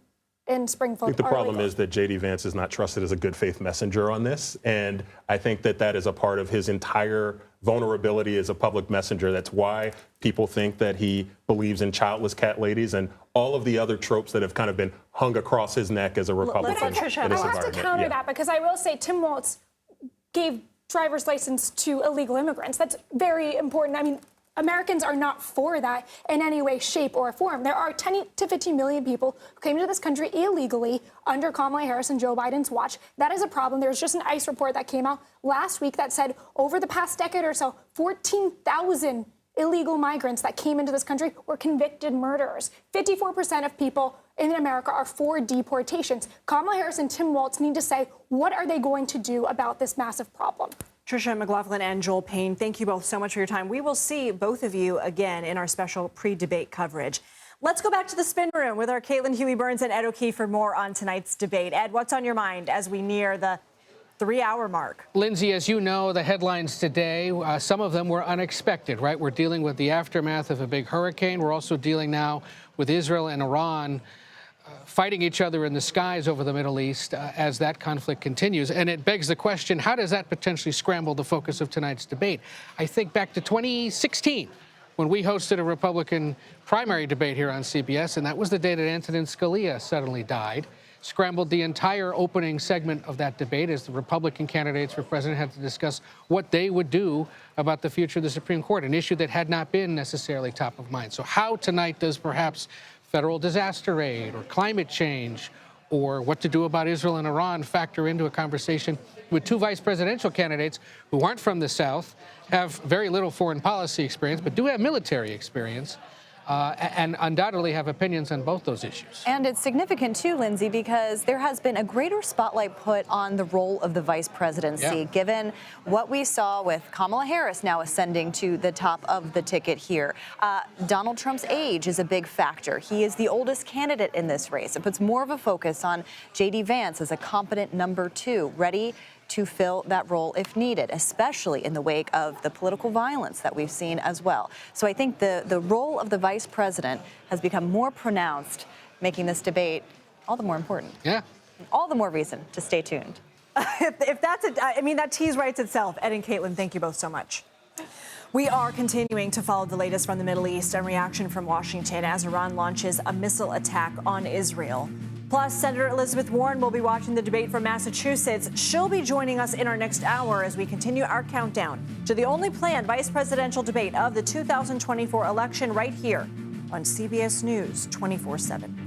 Springfield. I think the problem is that J.D. Vance is not trusted as a good faith messenger on this, and I think that is a part of his entire vulnerability as a public messenger. That's why people think that he believes in childless cat ladies and all of the other tropes that have kind of been hung across his neck as a Republican. I have to counter that, because I will say Tim Walz gave driver's license to illegal immigrants. That's very important. I mean, Americans are not for that in any way, shape, or form. There are 10 to 15 million people who came to this country illegally under Kamala Harris and Joe Biden's watch. That is a problem. There's just an ICE report that came out last week that said over the past decade or so, 14,000 illegal migrants that came into this country were convicted murderers. 54% of people in America are for deportations. Kamala Harris and Tim Walz need to say, what are they going to do about this massive problem? Tricia McLaughlin and Joel Payne, thank you both so much for your time. We will see both of you again in our special pre-debate coverage. Let's go back to the spin room with our Caitlin Huey-Burns and Ed O'Keefe for more on tonight's debate. Ed, what's on your mind as we near the 3-hour mark? Lindsay, as you know, the headlines today, some of them were unexpected, right? We're dealing with the aftermath of a big hurricane. We're also dealing now with Israel and Iran fighting each other in the skies over the Middle East as that conflict continues. And it begs the question, how does that potentially scramble the focus of tonight's debate? I think back to 2016, when we hosted a Republican primary debate here on CBS, and that was the day that Antonin Scalia suddenly died. Scrambled the entire opening segment of that debate as the Republican candidates for president had to discuss what they would do about the future of the Supreme Court, an issue that had not been necessarily top of mind. So how tonight does perhaps federal disaster aid or climate change or what to do about Israel and Iran factor into a conversation with two vice presidential candidates who aren't from the South, have very little foreign policy experience, but do have military experience, and undoubtedly have opinions on both those issues. And it's significant, too, Lindsay, because there has been a greater spotlight put on the role of the vice presidency, given what we saw with Kamala Harris now ascending to the top of the ticket here. Donald Trump's age is a big factor. He is the oldest candidate in this race. It puts more of a focus on J.D. Vance as a competent number two, ready to fill that role if needed, especially in the wake of the political violence that we've seen as well. So I think the role of the vice president has become more pronounced, making this debate all the more important. Yeah. All the more reason to stay tuned. If that's it, I mean, that tease writes itself. Ed and Caitlin, thank you both so much. We are continuing to follow the latest from the Middle East and reaction from Washington as Iran launches a missile attack on Israel. Plus, Senator Elizabeth Warren will be watching the debate from Massachusetts. She'll be joining us in our next hour as we continue our countdown to the only planned vice presidential debate of the 2024 election right here on CBS News 24/7.